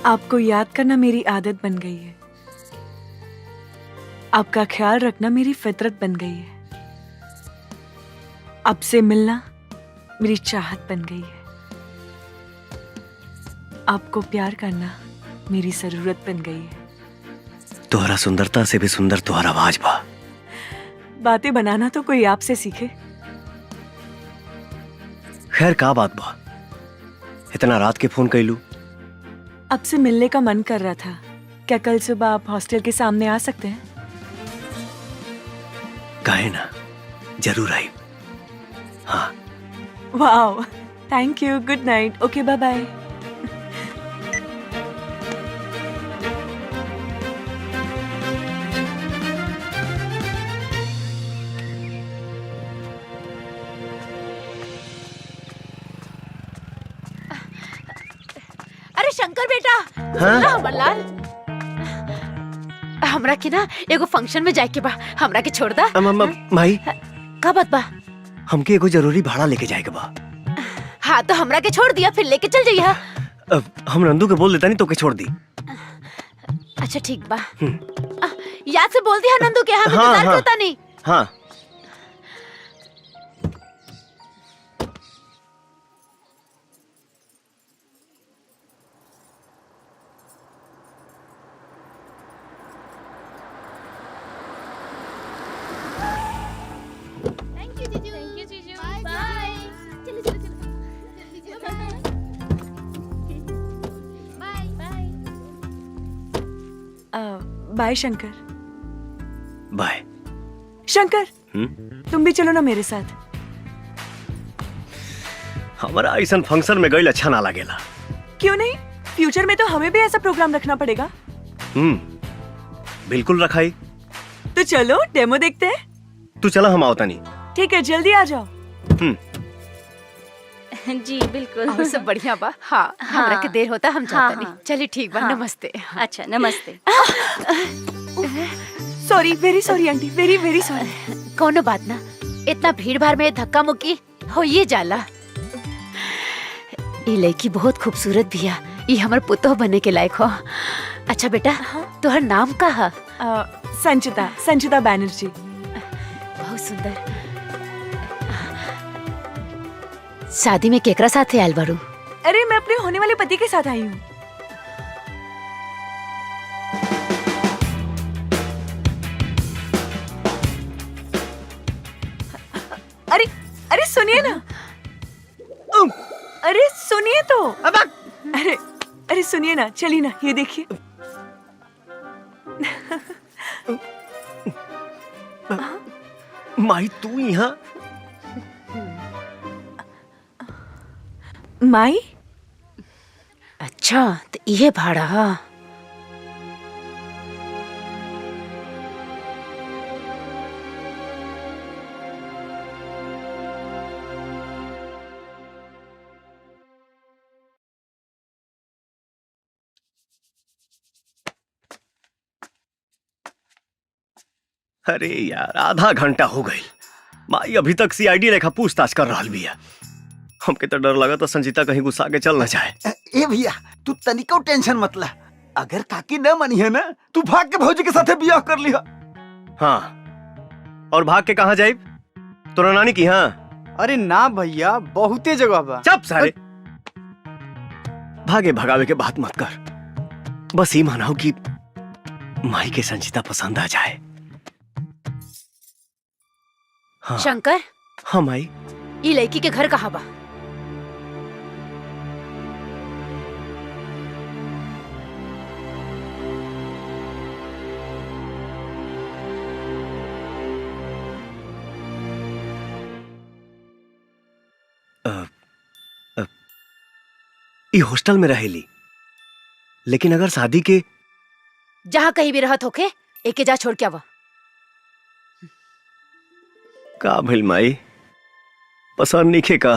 आपको याद करना मेरी आदत बन गई है। आपका ख्याल रखना मेरी फितरत बन गई है। आपसे मिलना मेरी चाहत बन गई है। आपको प्यार करना मेरी जरूरत बन गई है। तुम्हारा सुंदरता से भी सुंदर तुम्हारा आवाज बा। बातें बनाना तो कोई आपसे सीखे। खैर का बात बा, इतना रात के फोन कैलू? आपसे मिलने का मन कर रहा था। क्या कल सुबह आप हॉस्टल के सामने आ सकते हैं? कहे ना, जरूर आई। हाँ। वाह, thank you. Good night. Okay, bye bye. अरे शंकर बेटा, हाँ? हमर लाल, हमरा के ना एगो फंक्शन में जाए के बा, हमरा के छोड़ दा। माई, का बात बा? हमके एगो जरूरी भाड़ा लेके जाए के बा। हाँ तो हमरा के छोड़ दिया, फिर लेके चल जाइए। हम नंदू के बोल देता नहीं तो के छोड़ दी। अच्छा ठीक बा। याद से बोल दिया नंदू के, हम हाँ, इंतजार हाँ। करता नहीं। हाँ। बाय शंकर। बाय शंकर, तुम भी चलो ना मेरे साथ। हमारा ऐसा फंक्शन में गई अच्छा ना लगेला। क्यों नहीं? फ्यूचर में तो हमें भी ऐसा प्रोग्राम रखना पड़ेगा। बिल्कुल रखाई। तो चलो डेमो देखते हैं। तू चला, हम आवता नहीं। ठीक है, जल्दी आ जाओ। जी बिल्कुल। और सब बढ़िया बा। हाँ, हमरा के देर होता, हम जाता नहीं। चलिए ठीक बा। हाँ। नमस्ते। अच्छा नमस्ते। Sorry, very sorry aunty, very very sorry. कोनो बात ना, इतना भीड़ भाड़ में धक्का मुक्की हो ये जाला। ये लड़की बहुत खूबसूरत भी है, ये हमार पुतोह बनने के लायक हो। अच्छा बेटा, तोहर नाम का है? संचिता, संचिता बैनर्जी। बहुत सुंदर। शादी में केकरा साथ आयल बारू? अरे मैं अपने होने वाले पति के साथ आई हूँ। अरे अरे सुनिए ना। अरे सुनिए तो। अरे अरे सुनिए ना, चलिए ना, ये देखिए। माई तू यहाँ? माई? अच्छा तो ये भाड़ा। अरे यार, आधा घंटा हो गई। माई अभी तक सीआईडी रेखा पूछताछ कर रहा भी है। हमके तो डर लगा तो संजीता कहीं गुस्सा के चल न जाए। ए भैया, तू तनिको टेंशन मत ला। अगर काकी न मनी है ना, तू भाग के भौजी के साथे बियाह कर लिया। हाँ, और भाग के कहाँ जाए? तोरा नानी की? हाँ। अरे ना भैया, बहुते जगह बा। चुप सारे। भागे भगावे के बात मत कर। बस ये मानाओ कि माई के संजीता पसंद आ जाए। हाँ। शंकर, हाँ माई। ये लड़की के घर कहाँ बा? ये हॉस्टल में रहेली, लेकिन अगर शादी के जहाँ कहीं भी रहत होके, एके जा छोड़ के आवा। का भइल माई? पसंद नहीं का?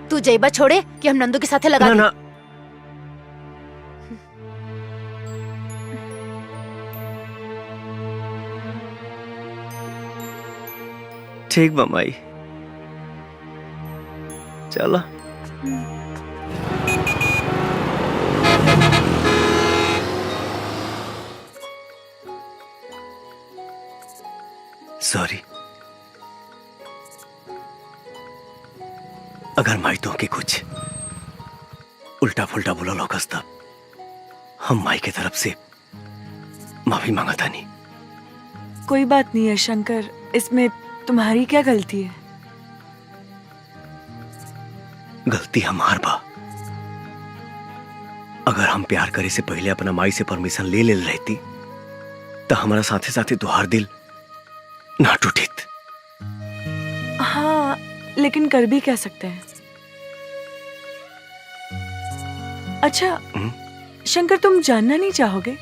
तू जैबा छोड़े कि हम नंदू के साथे लगा ना, ठीक बा माई, चला। सॉरी। अगर माई तो के कुछ उल्टा फुल्टा बोला लोकस तब हम माई की तरफ से माफी मांगा नहीं। कोई बात नहीं है शंकर, इसमें तुम्हारी क्या गलती है? गलती हमार बा। अगर हम प्यार करे से पहले अपना माई से परमिशन ले रहती तो हमारा साथे साथे तुहार दिल ना टूटित। हाँ, लेकिन कर भी क्या सकते हैं। अच्छा शंकर, तुम जानना नहीं चाहोगे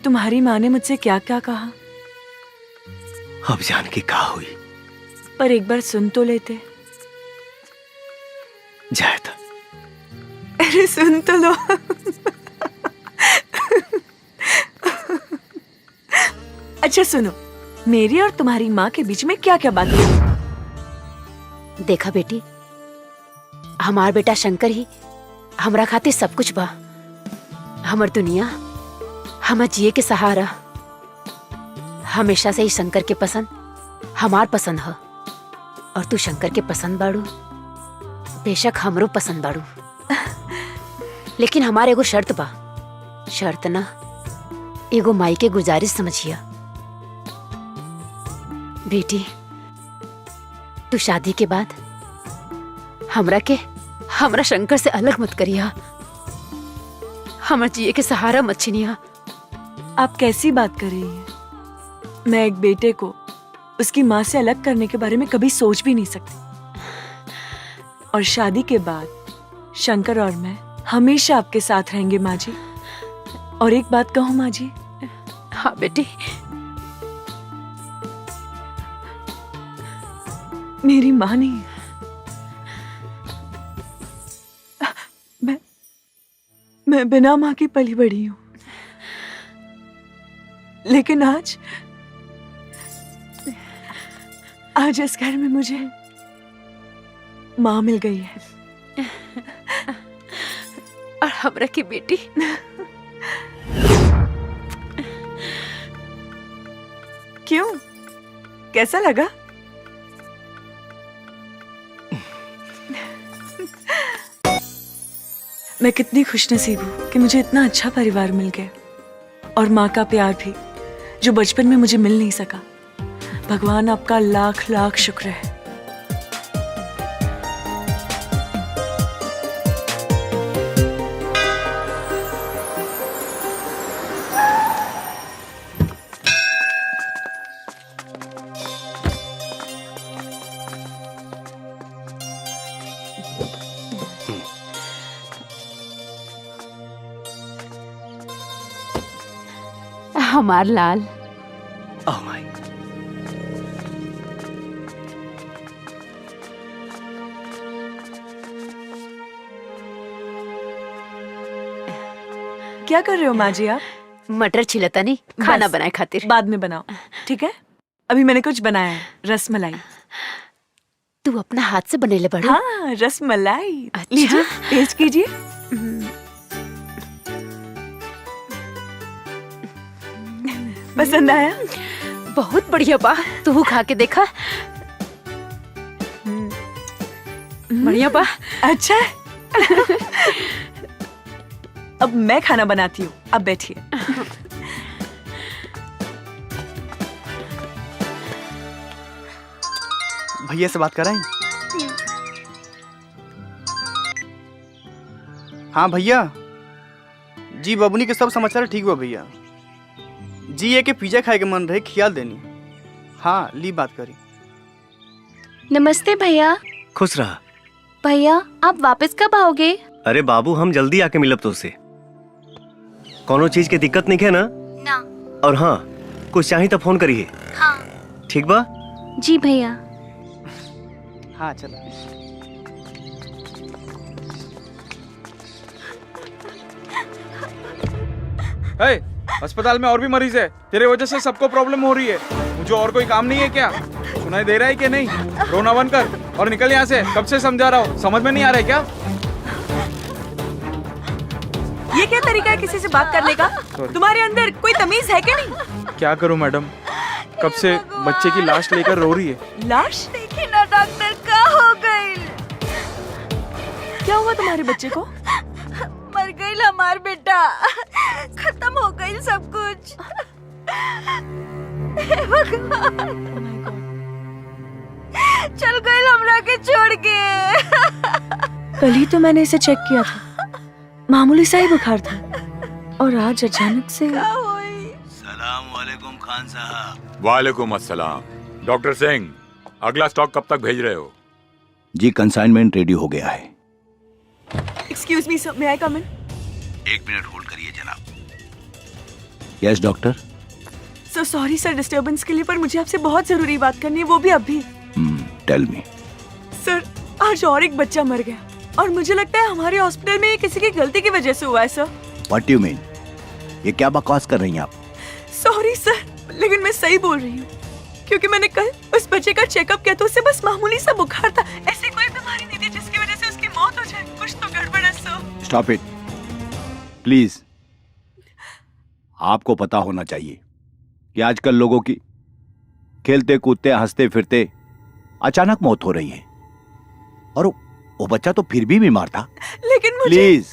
तुम्हारी माँ ने मुझसे क्या क्या कहा? अब जान के कहा हुई, पर एक बार सुन तो लेते। जाए था। अरे सुन तो लो। अच्छा सुनो, मेरी और तुम्हारी माँ के बीच में क्या क्या बात है? देखा बेटी, हमार बेटा शंकर ही हमरा खातिर सब कुछ बा। हमर दुनिया, हमर जिए के सहारा। हमेशा से ही शंकर के पसंद हमार पसंद है, और तू शंकर के पसंद बाड़ू, बेशक हमरो पसंद बाड़ू। लेकिन हमारे एगो शर्त बा। शर्त ना, एगो माई के गुजारिश समझिया। बेटी, तू शादी के बाद हमरा शंकर से अलग मत करिया। हमर जिए के सहारा मत छीनिया। आप कैसी बात कर रही हैं? मैं एक बेटे को उसकी माँ से अलग करने के बारे में कभी सोच भी नहीं सकती। और शादी के बाद शंकर और मैं हमेशा आपके साथ रहेंगे माँ जी। और एक बात कहूँ माँ जी? हाँ बेटी। मेरी माँ नहीं, मैं बिना माँ की पली बड़ी हूँ। लेकिन आज इस घर में मुझे माँ मिल गई है। और हमरा की बेटी। क्यों, कैसा लगा? मैं कितनी खुशनसीब हूँ कि मुझे इतना अच्छा परिवार मिल गया, और माँ का प्यार भी जो बचपन में मुझे मिल नहीं सका। भगवान आपका लाख लाख शुक्र है। हमार लाल। Oh my. क्या कर रहे हो माँ जी आप? मटर छिलता नहीं, खाना बस, बनाए खातिर। बाद में बनाओ, ठीक है? अभी मैंने कुछ बनाया है, रसमलाई। तू अपना हाथ से बनेले बड़ी? हाँ, रसमलाई। अच्छा? लीजिए, टेस्ट कीजिए। पसंद आया? बहुत बढ़िया बा। तू खा के देखा। बढ़िया बा। अच्छा। अब मैं खाना बनाती हूँ, अब बैठिए। भैया से बात कराएं? हाँ भैया जी, बबुनी के सब समाचार ठीक हुआ भैया जी। ये के पिज्जा खाए के मन रहे, खियाल देनी। हाँ ली बात करी। नमस्ते भैया। खुश रहा। भैया आप वापस कब आओगे? अरे बाबू, हम जल्दी आके मिलब तो से। कोनो चीज के दिक्कत नहीं है ना? ना। और हाँ, कुछ चाहिए तो फोन करिए। हाँ। ठीक बा? जी भैया। हाँ चलो। अस्पताल में और भी मरीज है, तेरे वजह से सबको प्रॉब्लम हो रही है। मुझे और कोई काम नहीं है क्या? सुनाई दे रहा है कि नहीं? रोना बंद कर और निकल यहाँ से। कब से समझा रहा हूँ, समझ में नहीं आ रहा है क्या? ये क्या तरीका है किसी से बात करने का? तुम्हारे अंदर कोई तमीज है कि नहीं? क्या करूँ मैडम, कब से बच्चे की लाश लेकर रो रही है। लाश? देखिए ना डॉक्टर, क्या हो गई? क्या हुआ तुम्हारे बच्चे को? मर गई हमार बेटा, खत्म हो गई सब कुछ। हे भगवान, चल गई हमरा के छोड़ के। कल ही तो मैंने इसे चेक किया था, मामूली सा ही बुखार था, और आज अचानक से। सलाम वालेकुम खान साहब। वालेकुम अस्सलाम। डॉक्टर सिंह, अगला स्टॉक कब तक भेज रहे हो? जी कंसाइनमेंट रेडी हो गया है। एक्सक्यूज मी सर, मे आई कम इन? 1 मिनट होल्ड करिए जनाब। Yes doctor. So sorry sir disturbance के लिए, पर मुझे आपसे बहुत जरूरी बात करनी है, वो भी अभी। Tell me. सर आज और एक बच्चा मर गया, और मुझे लगता है हमारे हॉस्पिटल में ये किसी की गलती की वजह से हुआ है सर। What you mean? ये क्या बकवास कर रही हैं आप? सॉरी सर, लेकिन मैं सही बोल रही हूँ, क्योंकि मैंने कल उस बच्चे का चेकअप किया तो उसे बस मामूली सा बुखार था, ऐसी कोई बीमारी नहीं थी जिसकी वजह से उसकी मौत हो जाए। कुछ तो गड़बड़ है सर। Stop it please. आपको पता होना चाहिए कि आजकल लोगों की खेलते कूदते हंसते फिरते अचानक मौत हो रही है, और वो बच्चा तो फिर भी बीमार था। लेकिन मुझे please,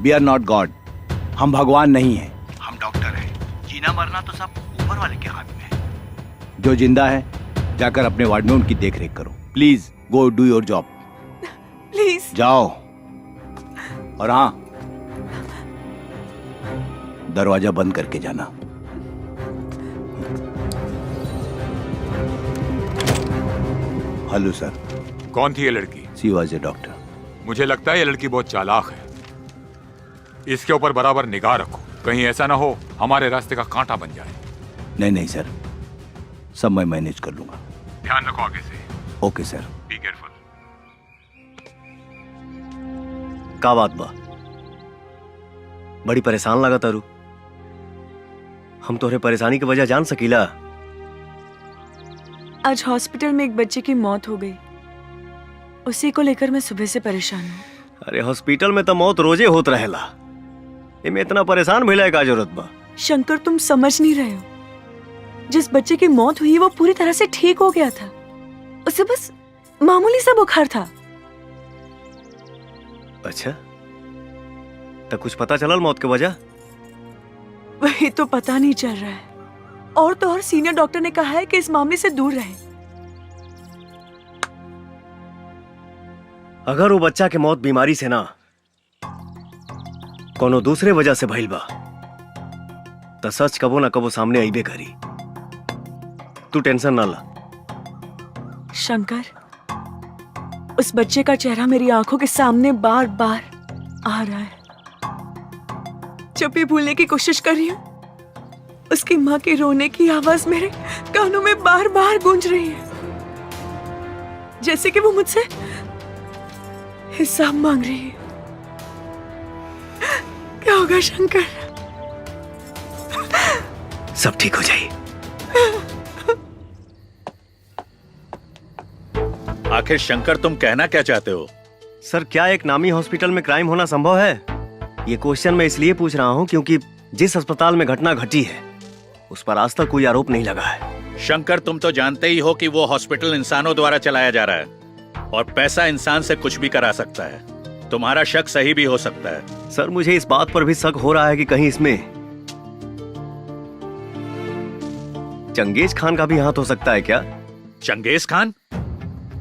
we are not God. हम भगवान नहीं हैं, हम डॉक्टर हैं। जीना मरना तो सब ऊपर वाले के हाथ में है। जो जिंदा है जाकर अपने वार्ड में उनकी देखरेख करो। Please go do your job. Please जाओ। और हाँ, दरवाजा बंद करके जाना। Hello sir. कौन थी ये लड़की? She was a doctor. मुझे लगता है ये लड़की बहुत चालाक है। इसके ऊपर बराबर निगाह रखो, कहीं ऐसा ना हो हमारे रास्ते का कांटा बन जाए। नहीं नहीं सर, सब मैं मैनेज कर लूंगा। ध्यान रखो आगे से। Okay sir. Be careful. का बात बा? बड़ी परेशान लगा तारू। हम तोहरे परेशानी की वजह जान सकीला? आज हॉस्पिटल में एक बच्चे की मौत हो गई, उसी को लेकर मैं सुबह से परेशान हूँ। अरे हॉस्पिटल में तो मौत रोजे होत रहेला, इमे इतना परेशान भइला का जरूरत बा? शंकर, तुम समझ नहीं रहे हो। जिस बच्चे की मौत हुई वो पूरी तरह से ठीक हो गया था, उसे बस मामूली सा बुखार था। अच्छा, तो कुछ पता चलल मौत की वजह? वही तो पता नहीं चल रहा है, और तो और सीनियर डॉक्टर ने कहा है कि इस मामले से दूर रहे। अगर वो बच्चा के मौत बीमारी से ना कोनो दूसरे वजह से भइल बा तो सच कबो ना कबो सामने आईबे करी। तू टेंशन ना ला। शंकर, उस बच्चे का चेहरा मेरी आंखों के सामने बार बार आ रहा है। जब भी भूलने की कोशिश कर रही हूँ, उसकी माँ की रोने की आवाज मेरे कानों में बार बार गूंज रही है, जैसे कि वो मुझसे हिसाब मांग रही है। क्या होगा शंकर? सब ठीक हो जाए। आखिर शंकर तुम कहना क्या चाहते हो? सर, क्या एक नामी हॉस्पिटल में क्राइम होना संभव है? ये क्वेश्चन मैं इसलिए पूछ रहा हूँ क्योंकि जिस अस्पताल में घटना घटी है उस पर आज तक कोई आरोप नहीं लगा है। शंकर, तुम तो जानते ही हो कि वो हॉस्पिटल इंसानों द्वारा चलाया जा रहा है, और पैसा इंसान से कुछ भी करा सकता है। तुम्हारा शक सही भी हो सकता है। सर, मुझे इस बात पर भी शक हो रहा है कि कहीं इसमें चंगेज खान का भी हाथ हो सकता है क्या? Genghis Khan?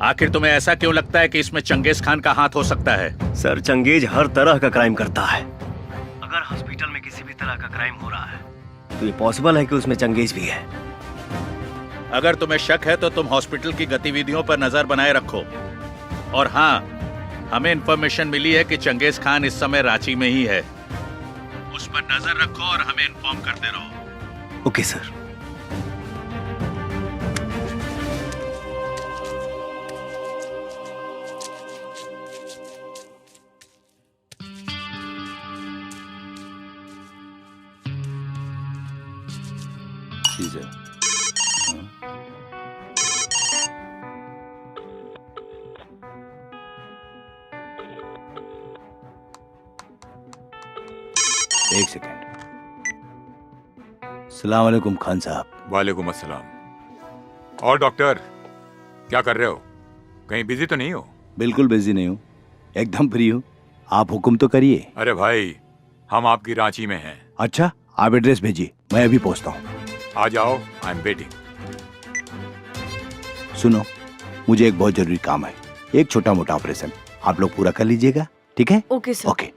आखिर तुम्हें ऐसा क्यों लगता है कि इसमें चंगेज खान का हाथ हो सकता है? सर, चंगेज हर तरह का क्राइम करता है। अगर हॉस्पिटल में किसी भी तरह का क्राइम हो रहा है तो ये पॉसिबल है कि उसमें चंगेज भी है। अगर तुम्हें शक है तो तुम हॉस्पिटल की गतिविधियों पर नजर बनाए रखो। और हाँ, हमें इंफॉर्मेशन मिली है कि चंगेज खान इस समय रांची में ही है। उस पर नजर रखो और हमें इन्फॉर्म करते रहो। Okay sir. एक सेकेंड। अस्सलाम वालेकुम खान साहब। वालेकुम अस्सलाम। और डॉक्टर, क्या कर रहे हो? कहीं बिजी तो नहीं हो? बिल्कुल बिजी नहीं हूँ, एकदम फ्री हूँ। आप हुक्म तो करिए। अरे भाई, हम आपकी रांची में हैं। अच्छा, आप एड्रेस भेजिए, मैं अभी पहुँचता हूँ। आ जाओ, आई एम वेटिंग। सुनो, मुझे एक बहुत जरूरी काम है, एक छोटा मोटा ऑपरेशन, आप लोग पूरा कर लीजिएगा, ठीक है? Okay sir. ओके।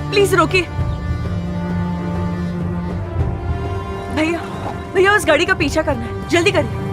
प्लीज रोकिए। भैया, भैया उस गाड़ी का पीछा करना है, जल्दी करिए।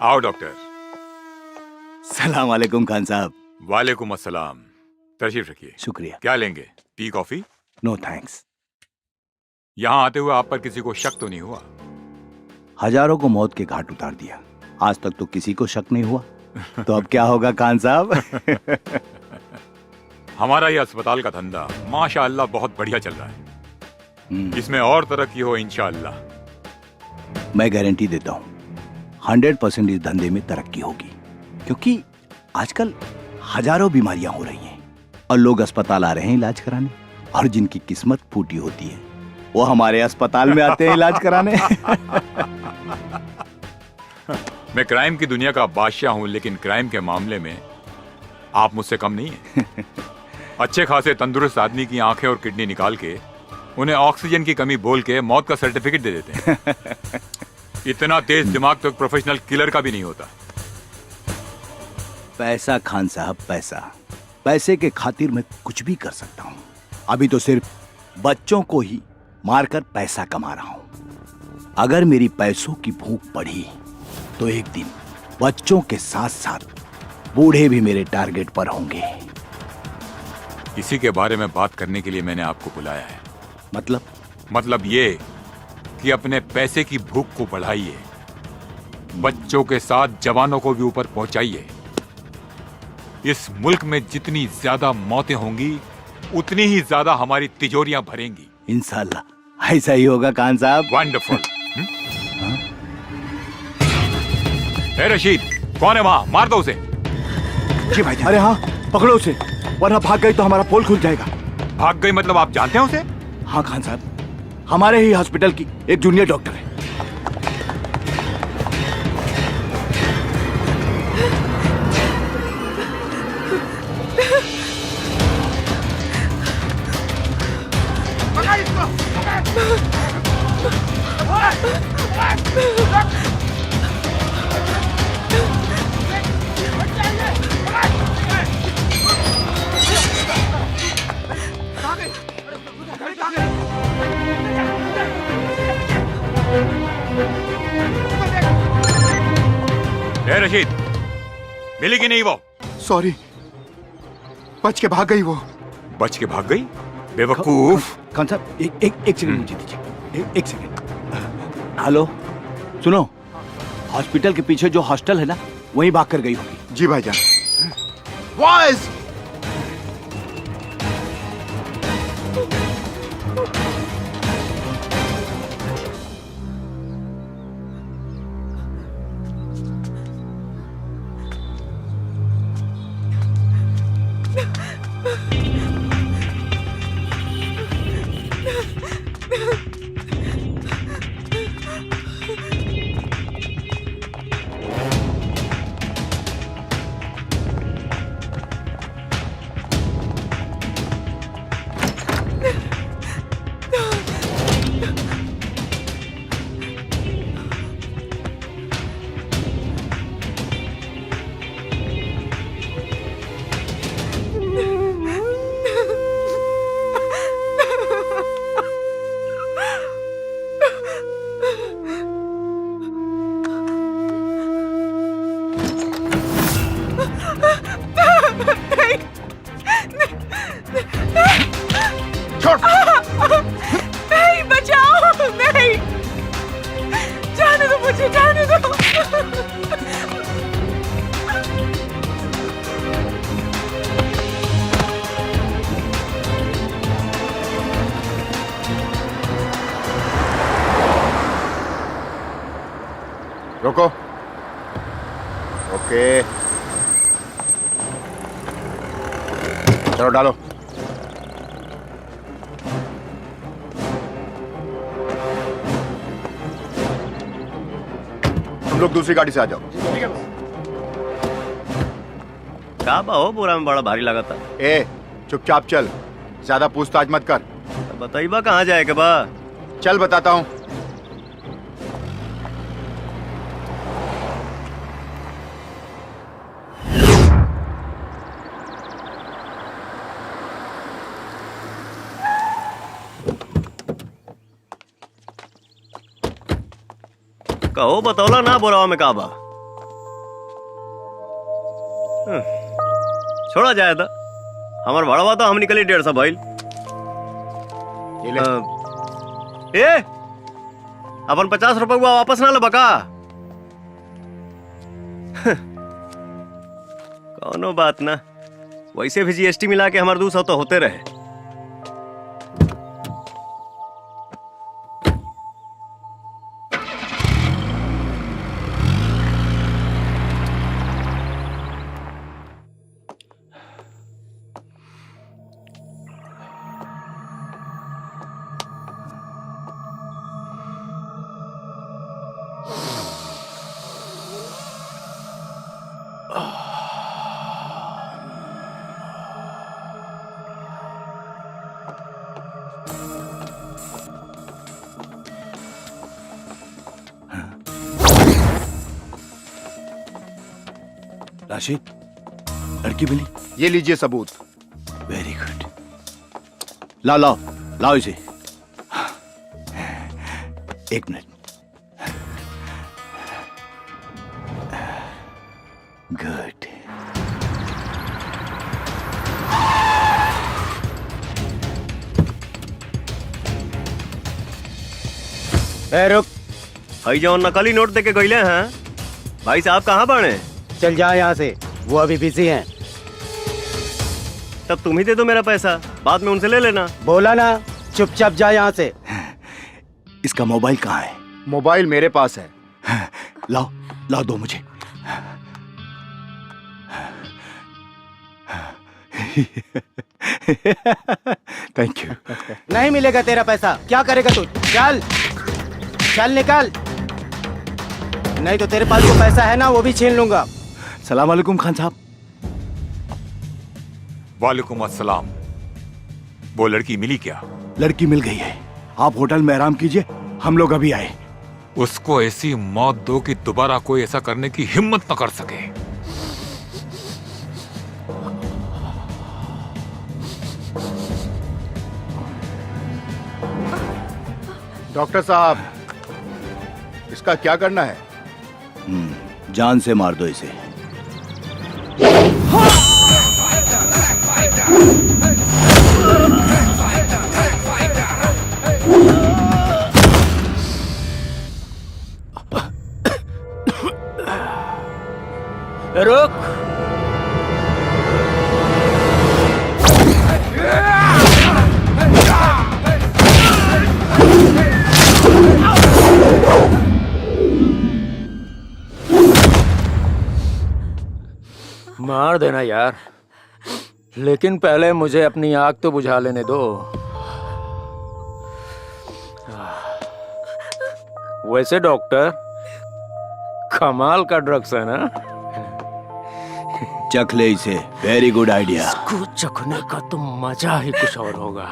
आओ डॉक्टर। सलाम वालेकुम खान साहब। वालेकुम अस्सलाम। तशरीफ रखिए। शुक्रिया। क्या लेंगे? Tea coffee? No thanks. यहाँ आते हुए आप पर किसी को शक तो नहीं हुआ? हजारों को मौत के घाट उतार दिया, आज तक तो किसी को शक नहीं हुआ, तो अब क्या होगा खान साहब? हमारा ये अस्पताल का धंधा माशाअल्लाह बहुत बढ़िया चल रहा है। इसमें और तरक्की हो इंशाअल्लाह। मैं गारंटी देता हूँ 100% इस धंधे में तरक्की होगी, क्योंकि आजकल हजारों बीमारियां हो रही हैं और लोग अस्पताल आ रहे हैं इलाज कराने, और जिनकी किस्मत फूटी होती है वो हमारे अस्पताल में आते हैं इलाज कराने। मैं क्राइम की दुनिया का बादशाह हूं, लेकिन क्राइम के मामले में आप मुझसे कम नहीं है। अच्छे खासे तंदुरुस्त आदमी की आंखें और किडनी निकाल के उन्हें ऑक्सीजन की कमी बोल के मौत का सर्टिफिकेट दे देते हैं। इतना तेज दिमाग तो एक प्रोफेशनल किलर का भी नहीं होता। पैसा खान साहब, पैसा, पैसे के खातिर मैं कुछ भी कर सकता हूँ। अभी तो सिर्फ बच्चों को ही मारकर पैसा कमा रहा हूँ। अगर मेरी पैसों की भूख बढ़ी तो एक दिन बच्चों के साथ साथ बूढ़े भी मेरे टारगेट पर होंगे। इसी के बारे में बात करने के लिए मैंने आपको बुलाया है। मतलब ये कि अपने पैसे की भूख को बढ़ाइए, बच्चों के साथ जवानों को भी ऊपर पहुंचाइए। इस मुल्क में जितनी ज्यादा मौतें होंगी उतनी ही ज्यादा हमारी तिजोरियां भरेंगी। इंशाल्लाह ऐसा ही होगा खान साहब। वंडरफुल। ए रशीद, कौन है वहां? मार दो उसे। जी भाई। अरे हाँ, पकड़ो उसे, वरना भाग गई तो हमारा पोल खुल जाएगा। भाग गई मतलब आप जानते हैं उसे? हाँ खान साहब, हमारे ही हॉस्पिटल की एक जूनियर डॉक्टर है। ए रशीद, मिली कि नहीं वो? सॉरी, बच के भाग गई वो। बच के भाग गई? बेवकूफ। खान साहब एक सेकंड मुझे दीजिए, एक सेकंड। हेलो, सुनो, हॉस्पिटल के पीछे जो हॉस्टल है ना, वहीं भाग कर गई होगी। जी भाईजान। बॉयज, रोको। ओके, चलो डालो। तुम लोग दूसरी गाड़ी से आ जाओ। का बा हो, बोरा में बड़ा भारी लगा था। ए, चुपचाप चल, ज्यादा पूछताछ मत कर। बताइबा कहाँ जाए के बा? चल बताता हूँ। कहो बतौला ना बोरावा में का बा। छोड़ा जाए था, हमार भाड़ा तो हम निकली 150 भाई। ए, अपन 50 रुपए वापस ना लबा का? कौनो बात ना, वैसे भी जीएसटी मिला के हमारे 200 तो होते रहे। राशिद, लड़की मिली? ये लीजिए सबूत। Very good. लाओ लाओ लाओ इसे। एक मिनट। गुड। रुक। भाई जो नकली नोट देके गईले हैं, भाई साहब कहाँ बने? चल जा यहाँ से, वो अभी बिजी हैं। तब तुम ही दे दो मेरा पैसा, बाद में उनसे ले लेना। बोला ना, चुपचाप जा यहाँ से। इसका मोबाइल कहाँ है? मोबाइल मेरे पास है। लाओ लाओ, दो मुझे। Thank you. नहीं मिलेगा तेरा पैसा, क्या करेगा तू? चल चल निकल, नहीं तो तेरे पास जो पैसा है ना वो भी छीन लूंगा। सलाम वालेकुम खान साहब। वालेकुम अस्सलाम। वो लड़की मिली क्या? लड़की मिल गई है, आप होटल में आराम कीजिए, हम लोग अभी आए। उसको ऐसी मौत दो कि दोबारा कोई ऐसा करने की हिम्मत न कर सके। डॉक्टर साहब, इसका क्या करना है? जान से मार दो इसे। रुक। मार देना यार, लेकिन पहले मुझे अपनी आग तो बुझा लेने दो। वैसे डॉक्टर, कमाल का ड्रग्स है ना? चख ले इसे, वेरी गुड आइडिया। इसको चखने का तो मजा ही कुछ और होगा।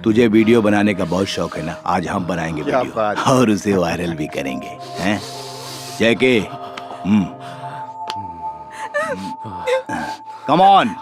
तुझे वीडियो बनाने का बहुत शौक है ना, आज हम बनाएंगे क्या वीडियो बात। और उसे वायरल भी करेंगे, हैं? Jake, come on.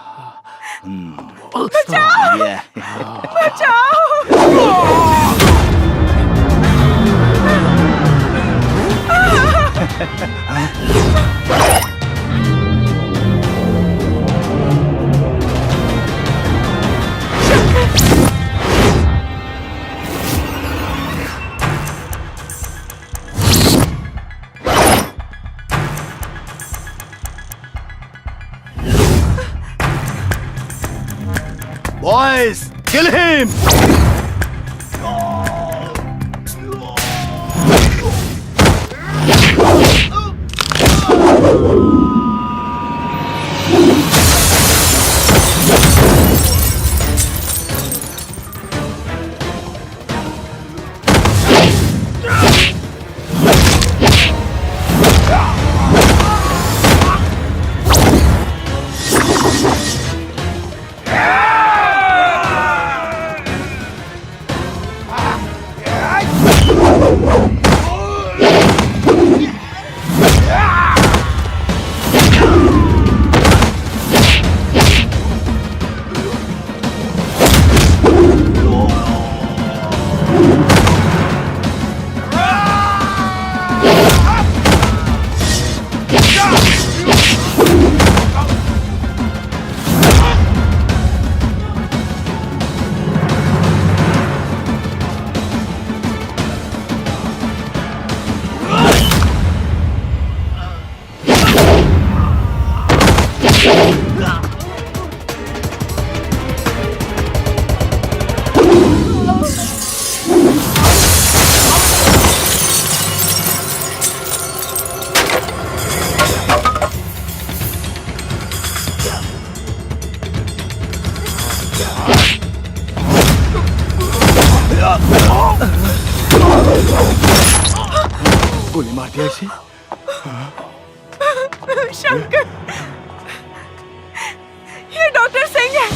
Boys, kill him! गोली मार दिया इसे। शंकर, ये डॉक्टर सिंह है।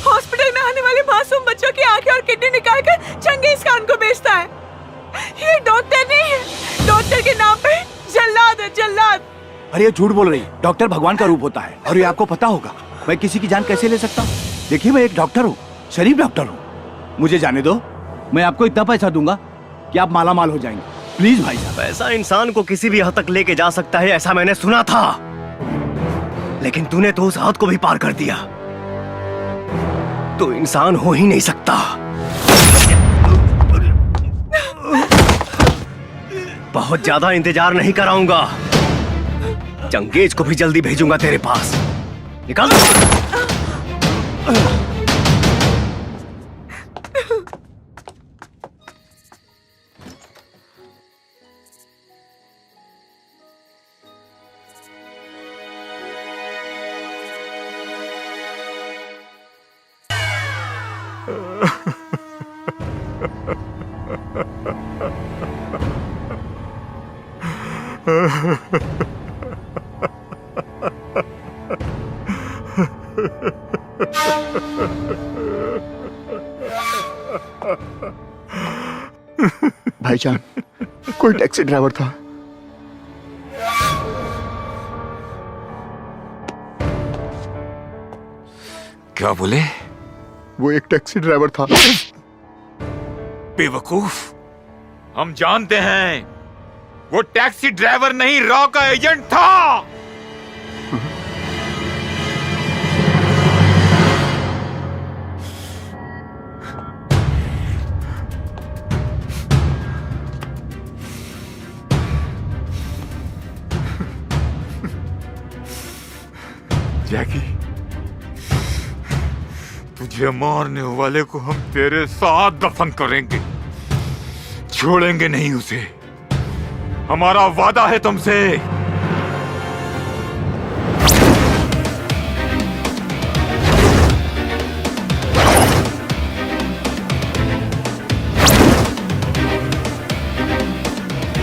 हॉस्पिटल में आने वाले मासूम बच्चों की आंखें और किडनी निकाल कर चंगेज खान को बेचता है। ये डॉक्टर नहीं है, डॉक्टर के नाम पे जल्लाद है, जल्लाद। अरे ये झूठ बोल रही है। डॉक्टर भगवान का रूप होता है और ये आपको पता होगा। मैं किसी की जान कैसे ले सकता हूँ? देखिए मैं एक डॉक्टर हूँ, शरीफ डॉक्टर हूँ। मुझे जाने दो, मैं आपको इतना पैसा दूंगा कि आप माला माल हो जाएंगे। प्लीज भाई साहब। पैसा इंसान को किसी भी हद तक लेके जा सकता है, ऐसा मैंने सुना था, लेकिन तूने तो उस हद को भी पार कर दिया। तो इंसान हो ही नहीं सकता। बहुत ज्यादा इंतजार नहीं कराऊंगा, चंगेज को भी जल्दी भेजूंगा तेरे पास। निकाल। भाईजान, कोई टैक्सी ड्राइवर था। क्या बोले? वो एक टैक्सी ड्राइवर था। बेवकूफ, हम जानते हैं वो टैक्सी ड्राइवर नहीं, रॉ का एजेंट था। जैकी, तुझे मारने वाले को हम तेरे साथ दफन करेंगे, छोड़ेंगे नहीं उसे। हमारा वादा है तुमसे।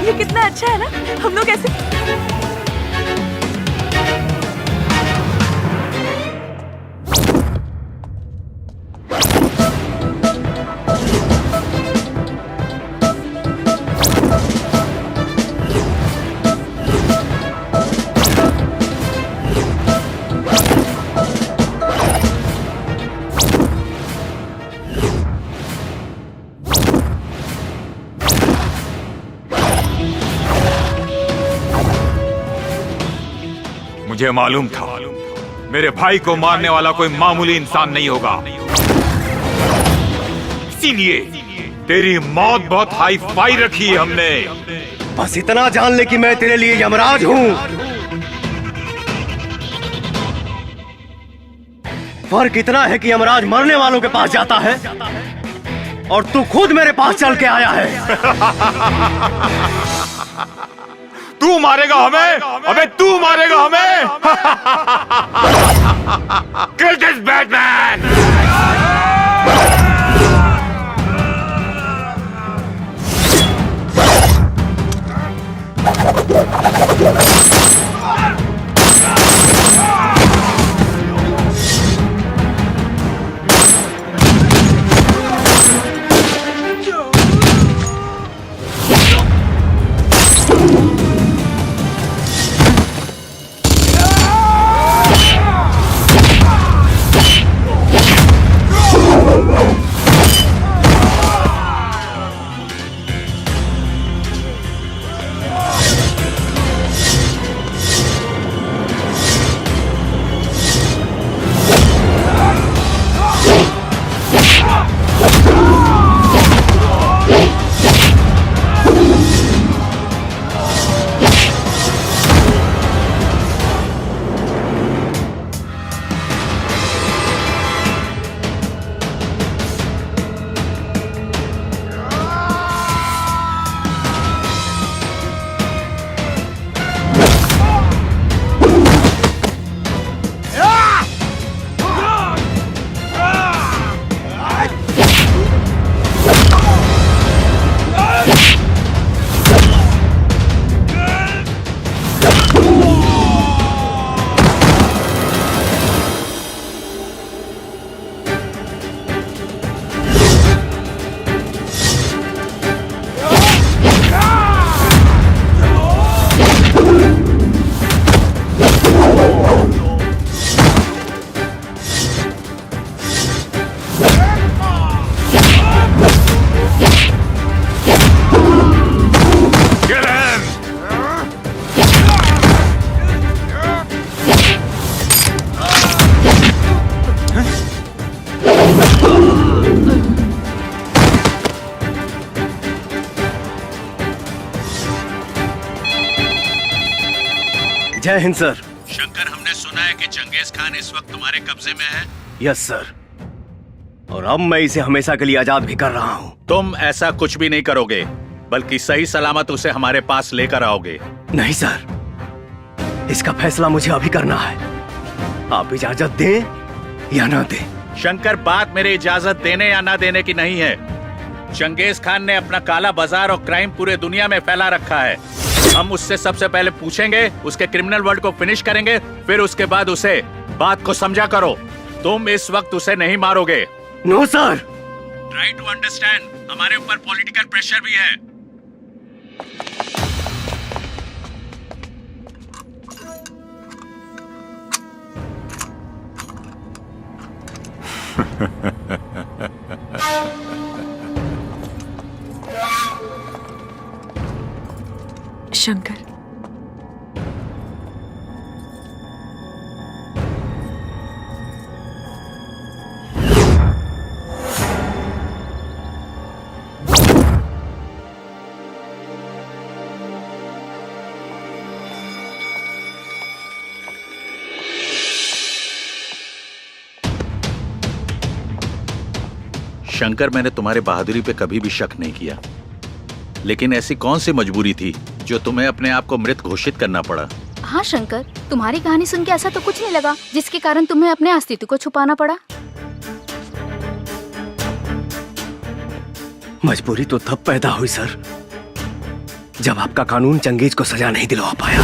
ये कितना अच्छा है ना, हम लोग ऐसे। मुझे मालूम था मेरे भाई को मारने वाला कोई मामूली इंसान नहीं होगा, इसीलिए तेरी मौत बहुत हाई फाई रखी है हमने। बस इतना जान ले कि मैं तेरे लिए यमराज हूं। फर्क इतना है कि यमराज मरने वालों के पास जाता है और तू खुद मेरे पास चल के आया है। तू मारेगा हमें? अबे तू मारेगा हमें? Kill this Batman! जय हिंद सर। शंकर, हमने सुना है कि चंगेज खान इस वक्त तुम्हारे कब्जे में है। यस सर, और अब मैं इसे हमेशा के लिए आजाद भी कर रहा हूँ। तुम ऐसा कुछ भी नहीं करोगे, बल्कि सही सलामत उसे हमारे पास लेकर आओगे। नहीं सर, इसका फैसला मुझे अभी करना है। आप इजाजत दें या ना दें। शंकर, बात मेरी इजाजत देने या ना देने की नहीं है। चंगेज खान ने अपना काला बाजार और क्राइम पूरे दुनिया में फैला रखा है। हम उससे सबसे पहले पूछेंगे, उसके क्रिमिनल वर्ल्ड को फिनिश करेंगे, फिर उसके बाद उसे बात को समझा करो। तुम इस वक्त उसे नहीं मारोगे। No sir. Try to understand, हमारे ऊपर पॉलिटिकल प्रेशर भी है। शंकर, शंकर, मैंने तुम्हारे बहादुरी पे कभी भी शक नहीं किया, लेकिन ऐसी कौन सी मजबूरी थी जो तुम्हें अपने आप को मृत घोषित करना पड़ा? हाँ शंकर, तुम्हारी कहानी सुन के ऐसा तो कुछ नहीं लगा जिसके कारण तुम्हें अपने अस्तित्व को छुपाना पड़ा। मजबूरी तो तब पैदा हुई सर, जब आपका कानून चंगेज को सजा नहीं दिलवा पाया।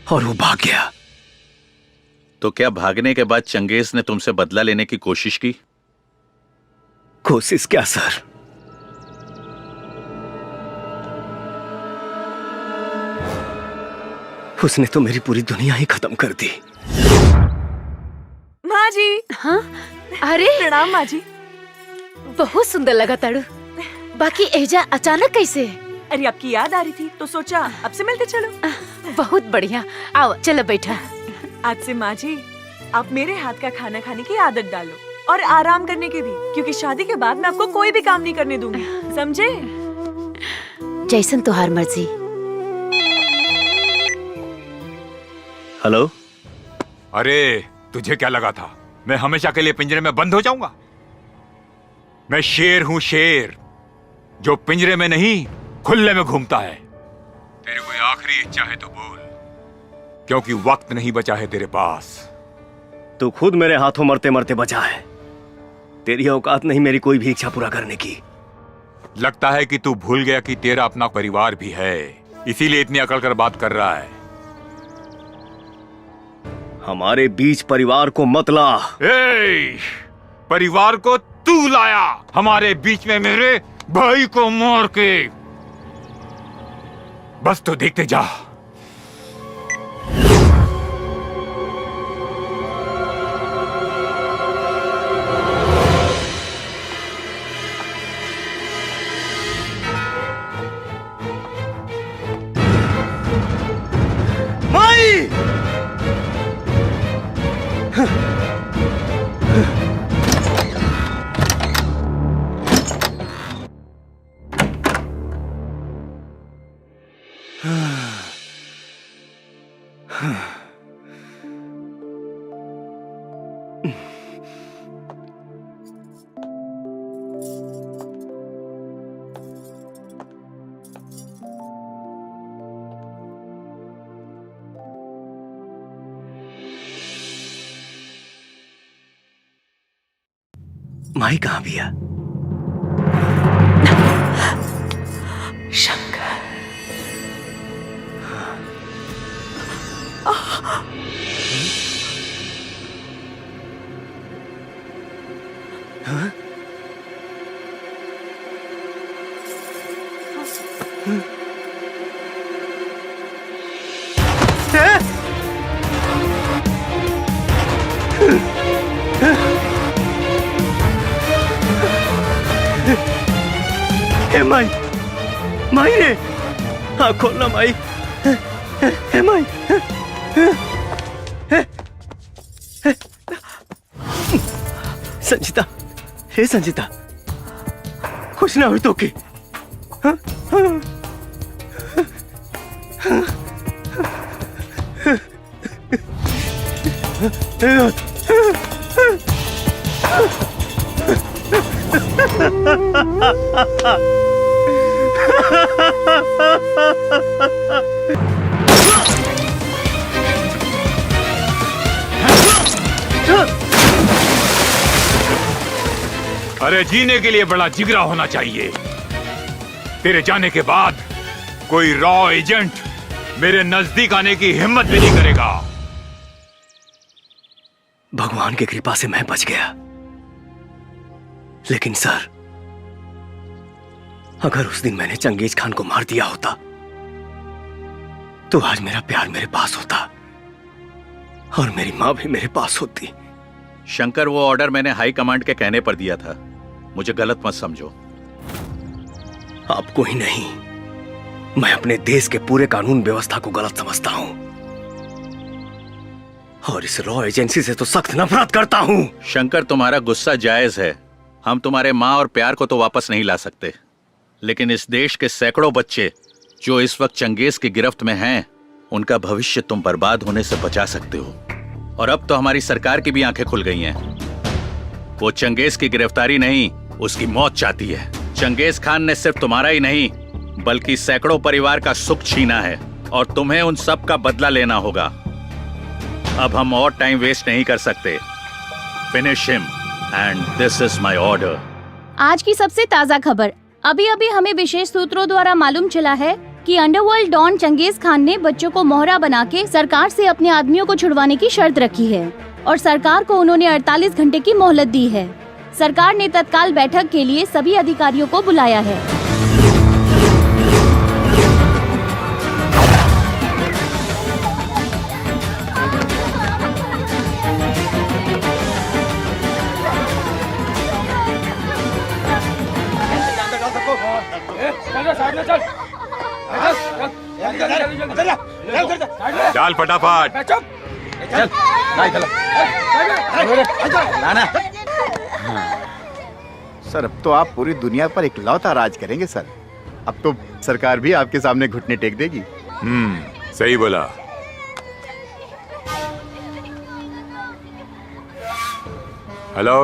और वो भाग गया। तो क्या भागने के बाद चंगेज ने तुमसे बदला लेने की कोशिश की? कोशिश क्या सर, उसने तो मेरी पूरी दुनिया ही खत्म कर दी। माँ जी। हाँ, अरे प्रणाम माँ जी। बहुत सुंदर लगा ताड़ू। बाकी एजा अचानक कैसे? अरे आपकी याद आ रही थी तो सोचा आपसे मिलते चलो। बहुत बढ़िया, आओ चलो बैठा। आज से माँ जी आप मेरे हाथ का खाना खाने की आदत डालो और आराम करने की भी, क्योंकि शादी के बाद मैं आपको कोई भी काम नहीं करने दूंगी, समझे? जैसन तुहार मर्जी। हेलो। अरे तुझे क्या लगा था मैं हमेशा के लिए पिंजरे में बंद हो जाऊंगा? मैं शेर हूं, शेर जो पिंजरे में नहीं खुले में घूमता है। तेरी कोई आखिरी इच्छा है तो बोल, क्योंकि वक्त नहीं बचा है तेरे पास। तू खुद मेरे हाथों मरते मरते बचा है। तेरी औकात नहीं मेरी कोई भी इच्छा पूरा करने की। लगता है कि तू भूल गया कि तेरा अपना परिवार भी है, इसीलिए इतनी अकड़ कर बात कर रहा है। हमारे बीच परिवार को मत ला। परिवार को तू लाया हमारे बीच में, मेरे भाई को मार के। बस तो देखते जा। माई! माई कहाँ भैया? शंकर। हाँ? हे माई, माई रे, हाँ खोलना माई। हे माई, संजीता, हे संजीता, कुछ ना हुई तो की। अरे जीने के लिए बड़ा जिगरा होना चाहिए। तेरे जाने के बाद कोई रॉ एजेंट मेरे नजदीक आने की हिम्मत भी नहीं करेगा। भगवान की कृपा से मैं बच गया, लेकिन सर, अगर उस दिन मैंने चंगेज खान को मार दिया होता तो आज मेरा प्यार मेरे पास होता और मेरी मां भी मेरे पास होती। शंकर, वो ऑर्डर मैंने हाई कमांड के कहने पर दिया था, मुझे गलत मत समझो। आपको ही नहीं, मैं अपने देश के पूरे कानून व्यवस्था को गलत समझता हूं और इस रॉ एजेंसी से तो सख्त नफरत करता हूं। शंकर, तुम्हारा गुस्सा जायज है। हम तुम्हारे माँ और प्यार को तो वापस नहीं ला सकते, लेकिन इस देश के सैकड़ों बच्चे जो इस वक्त चंगेज की गिरफ्त में हैं, उनका भविष्य तुम बर्बाद होने से बचा सकते हो। और अब तो हमारी सरकार की भी आंखें खुल गई हैं। वो चंगेज की गिरफ्तारी नहीं, उसकी मौत चाहती है। चंगेज खान ने सिर्फ तुम्हारा ही नहीं बल्कि सैकड़ों परिवार का सुख छीना है और तुम्हें उन सब का बदला लेना होगा। अब हम और टाइम वेस्ट नहीं कर सकते। Finish him and this is my order. आज की सबसे ताज़ा खबर। अभी अभी हमें विशेष सूत्रों द्वारा मालूम चला है कि अंडरवर्ल्ड डॉन चंगेज खान ने बच्चों को मोहरा बना के सरकार से अपने आदमियों को छुड़वाने की शर्त रखी है और सरकार को उन्होंने 48 घंटे की मोहलत दी है। सरकार ने तत्काल बैठक के लिए सभी अधिकारियों को बुलाया है। डाल फटाफट। सर, अब तो आप पूरी दुनिया पर इकलौता राज करेंगे सर। अब तो सरकार भी आपके सामने घुटने टेक देगी। सही बोला। Hello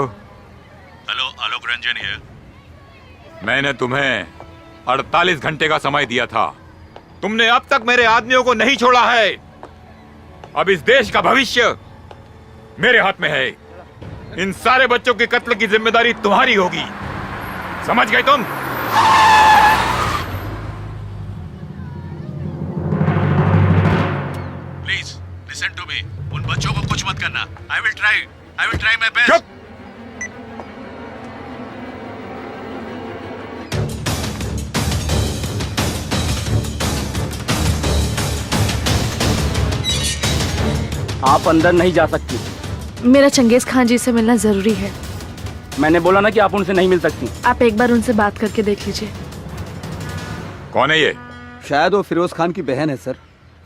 hello, Alok Ranjan here. मैंने तुम्हें 48 घंटे का समय दिया था, तुमने अब तक मेरे आदमियों को नहीं छोड़ा है। अब इस देश का भविष्य मेरे हाथ में है। इन सारे बच्चों के कत्ल की जिम्मेदारी तुम्हारी होगी, समझ गए तुम? Please listen to me. उन बच्चों को कुछ मत करना। I will try my best. आप अंदर नहीं जा सकती। मेरा चंगेज खान जी से मिलना जरूरी है। मैंने बोला ना कि आप उनसे नहीं मिल सकती। आप एक बार उनसे बात करके देख लीजिए। कौन है ये? शायद वो फिरोज खान की बहन है सर।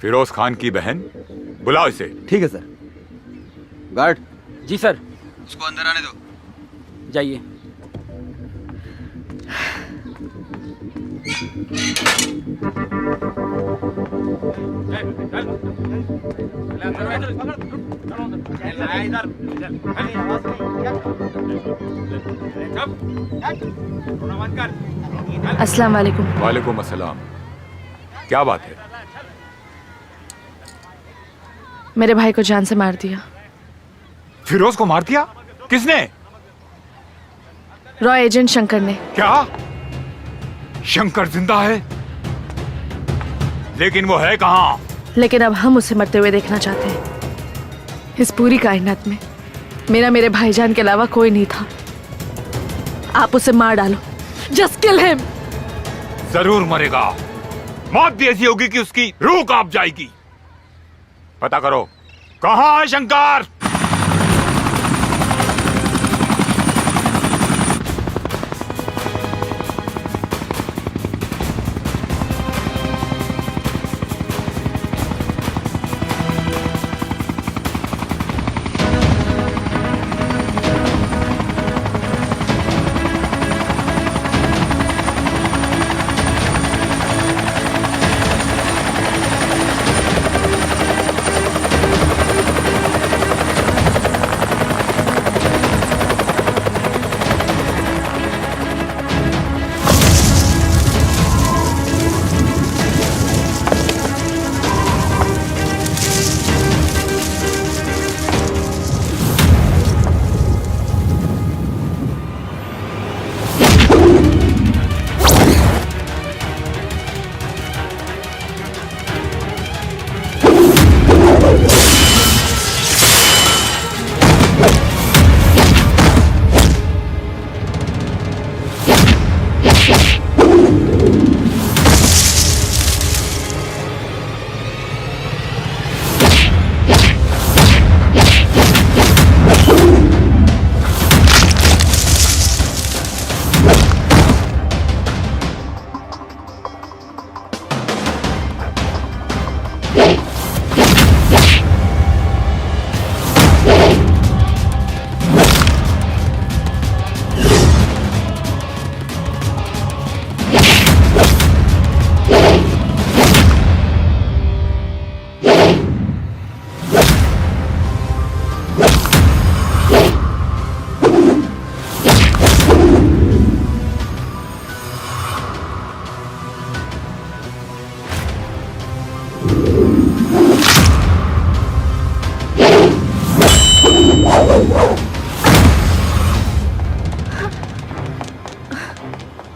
फिरोज खान की बहन? बुलाओ इसे। ठीक है सर। गार्ड। जी सर। उसको अंदर आने दो। जाइए। अस्सलाम वालेकुम। वालेकुम अस्सलाम। क्या बात है? मेरे भाई को जान से मार दिया। फिरोज को मार दिया? किसने? रॉ एजेंट शंकर ने। क्या? शंकर जिंदा है? लेकिन वो है कहाँ? लेकिन अब हम उसे मरते हुए देखना चाहते हैं। इस पूरी कायनात में मेरे भाईजान के अलावा कोई नहीं था। आप उसे मार डालो। Just kill him. जरूर मरेगा। मौत भी ऐसी होगी कि उसकी रूह कांप जाएगी। पता करो कहाँ है शंकर?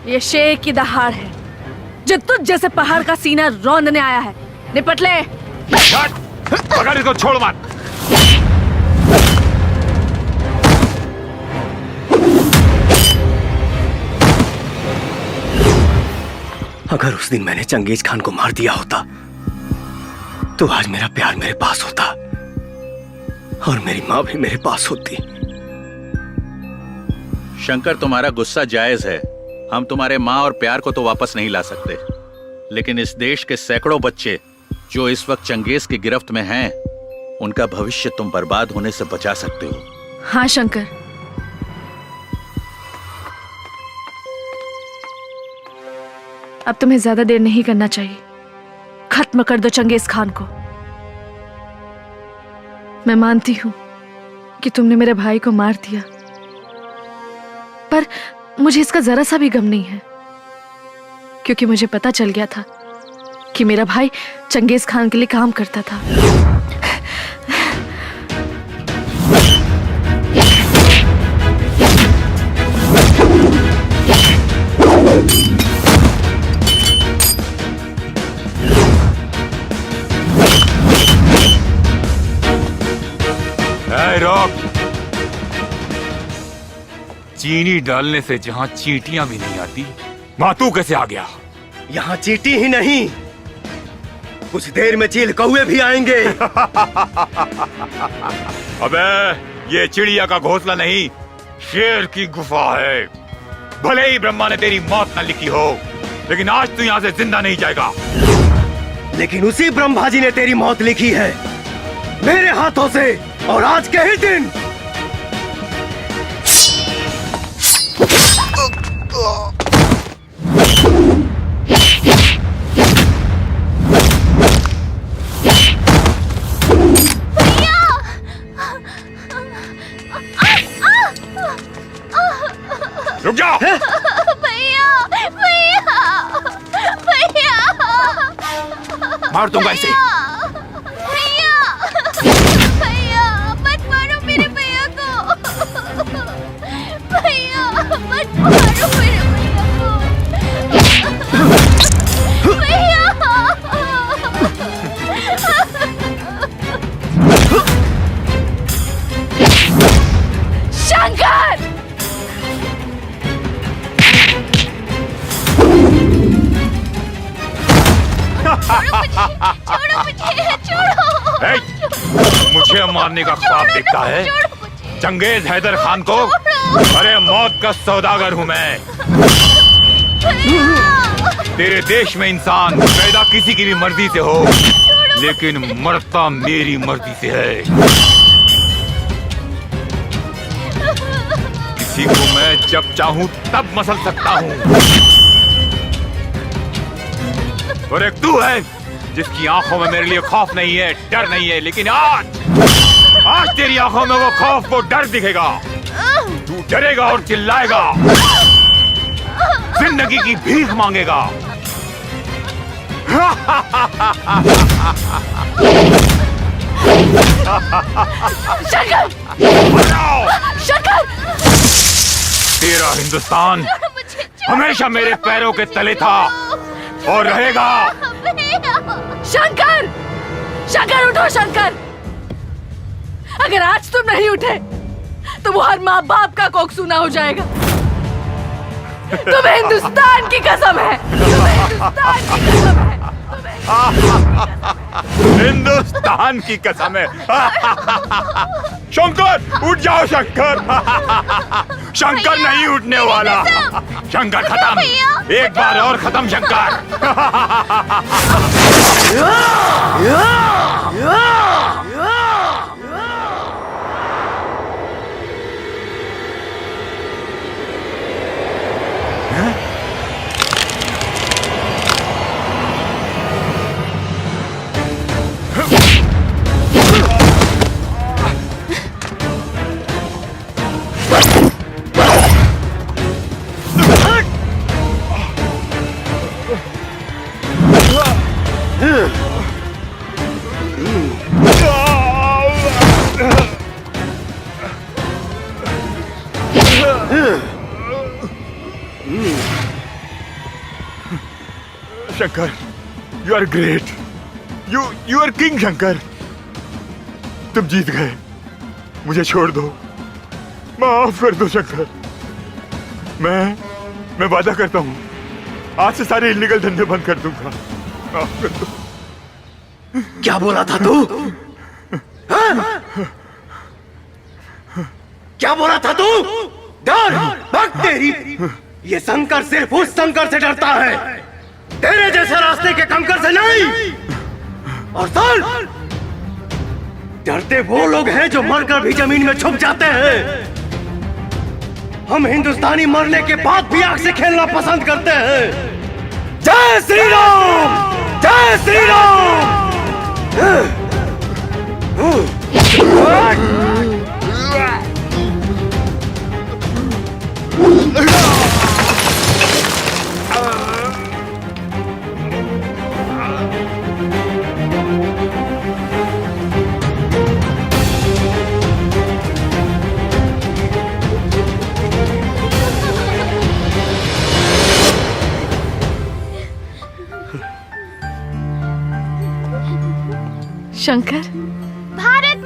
ये शेर की दहाड़ है जो तुझ जैसे पहाड़ का सीना रौंदने आया है। निपट ले। पकड़ इसको, छोड़ मत। अगर उस दिन मैंने चंगेज खान को मार दिया होता तो आज मेरा प्यार मेरे पास होता और मेरी माँ भी मेरे पास होती। शंकर, तुम्हारा गुस्सा जायज है। हम तुम्हारे माँ और प्यार को तो वापस नहीं ला सकते, लेकिन इस देश के सैकड़ों बच्चे जो इस वक्त चंगेज की गिरफ्त में हैं, उनका भविष्य तुम बर्बाद होने से बचा सकते हो। हाँ शंकर, अब तुम्हें ज्यादा देर नहीं करना चाहिए। खत्म कर दो चंगेज खान को। मैं मानती हूं कि तुमने मेरे भाई को मार दिया, पर मुझे इसका जरा सा भी गम नहीं है, क्योंकि मुझे पता चल गया था कि मेरा भाई चंगेज खान के लिए काम करता था। रोक। चीनी डालने से जहां चींटियां भी नहीं आती, वहां तू कैसे आ गया? यहाँ चींटी ही नहीं, कुछ देर में चील कौवे भी आएंगे। अबे, ये चिड़िया का घोंसला नहीं, शेर की गुफा है। भले ही ब्रह्मा ने तेरी मौत न लिखी हो, लेकिन आज तू यहाँ से जिंदा नहीं जाएगा। लेकिन उसी ब्रह्मा जी ने तेरी मौत लिखी है मेरे हाथों से, और आज के ही दिन। रुक जा। भैया, भैया, भैया, मार दूंगा इसे। शंकर! छोड़ो मुझे, छोड़ो। मुझे मारने का ख्वाब देखता है? चंगेज हैदर खान को? अरे मौत का सौदागर हूँ मैं। तेरे देश में इंसान पैदा किसी की भी मर्जी से हो, लेकिन मरता मेरी मर्जी से है। किसी को मैं जब चाहूं तब मसल सकता हूँ, और एक तू है जिसकी आंखों में मेरे लिए खौफ नहीं है, डर नहीं है, लेकिन आज तेरी आंखों में वो खौफ, वो डर दिखेगा। तू डरेगा और चिल्लाएगा, जिंदगी की भीख मांगेगा। शंकर! शंकर! तेरा हिंदुस्तान हमेशा मेरे पैरों के तले था और रहेगा। शंकर! शंकर उठो शंकर! अगर आज तुम नहीं उठे तो वो हर माँ बाप का कोख सूना हो जाएगा। तुम्हें हिंदुस्तान की कसम है, तुम्हें हिंदुस्तान की कसम है, हिंदुस्तान की कसम है। शंकर उठ जाओ शंकर। शंकर नहीं उठने वाला। शंकर खत्म, एक बार और खत्म Shankar. Shankar, you are great, you are king Shankar. तुम जीत गए, मुझे छोड़ दो, माफ कर दो शंकर। मैं वादा करता हूँ आज से सारे इलीगल धंधे बंद कर दूंगा, माफ कर दो। क्या बोला था तू? हाँ? क्या बोला था तू? डर भक्त तेरी। ये शंकर सिर्फ उस शंकर से डरता है, तेरे जैसे रास्ते के कंकर से नहीं। और सुन, डरते वो लोग हैं जो मरकर भी जमीन में छुप जाते हैं। हम हिंदुस्तानी मरने के बाद भी आग से खेलना पसंद करते हैं। जय श्री राम, जय श्री राम। शंकर, भारत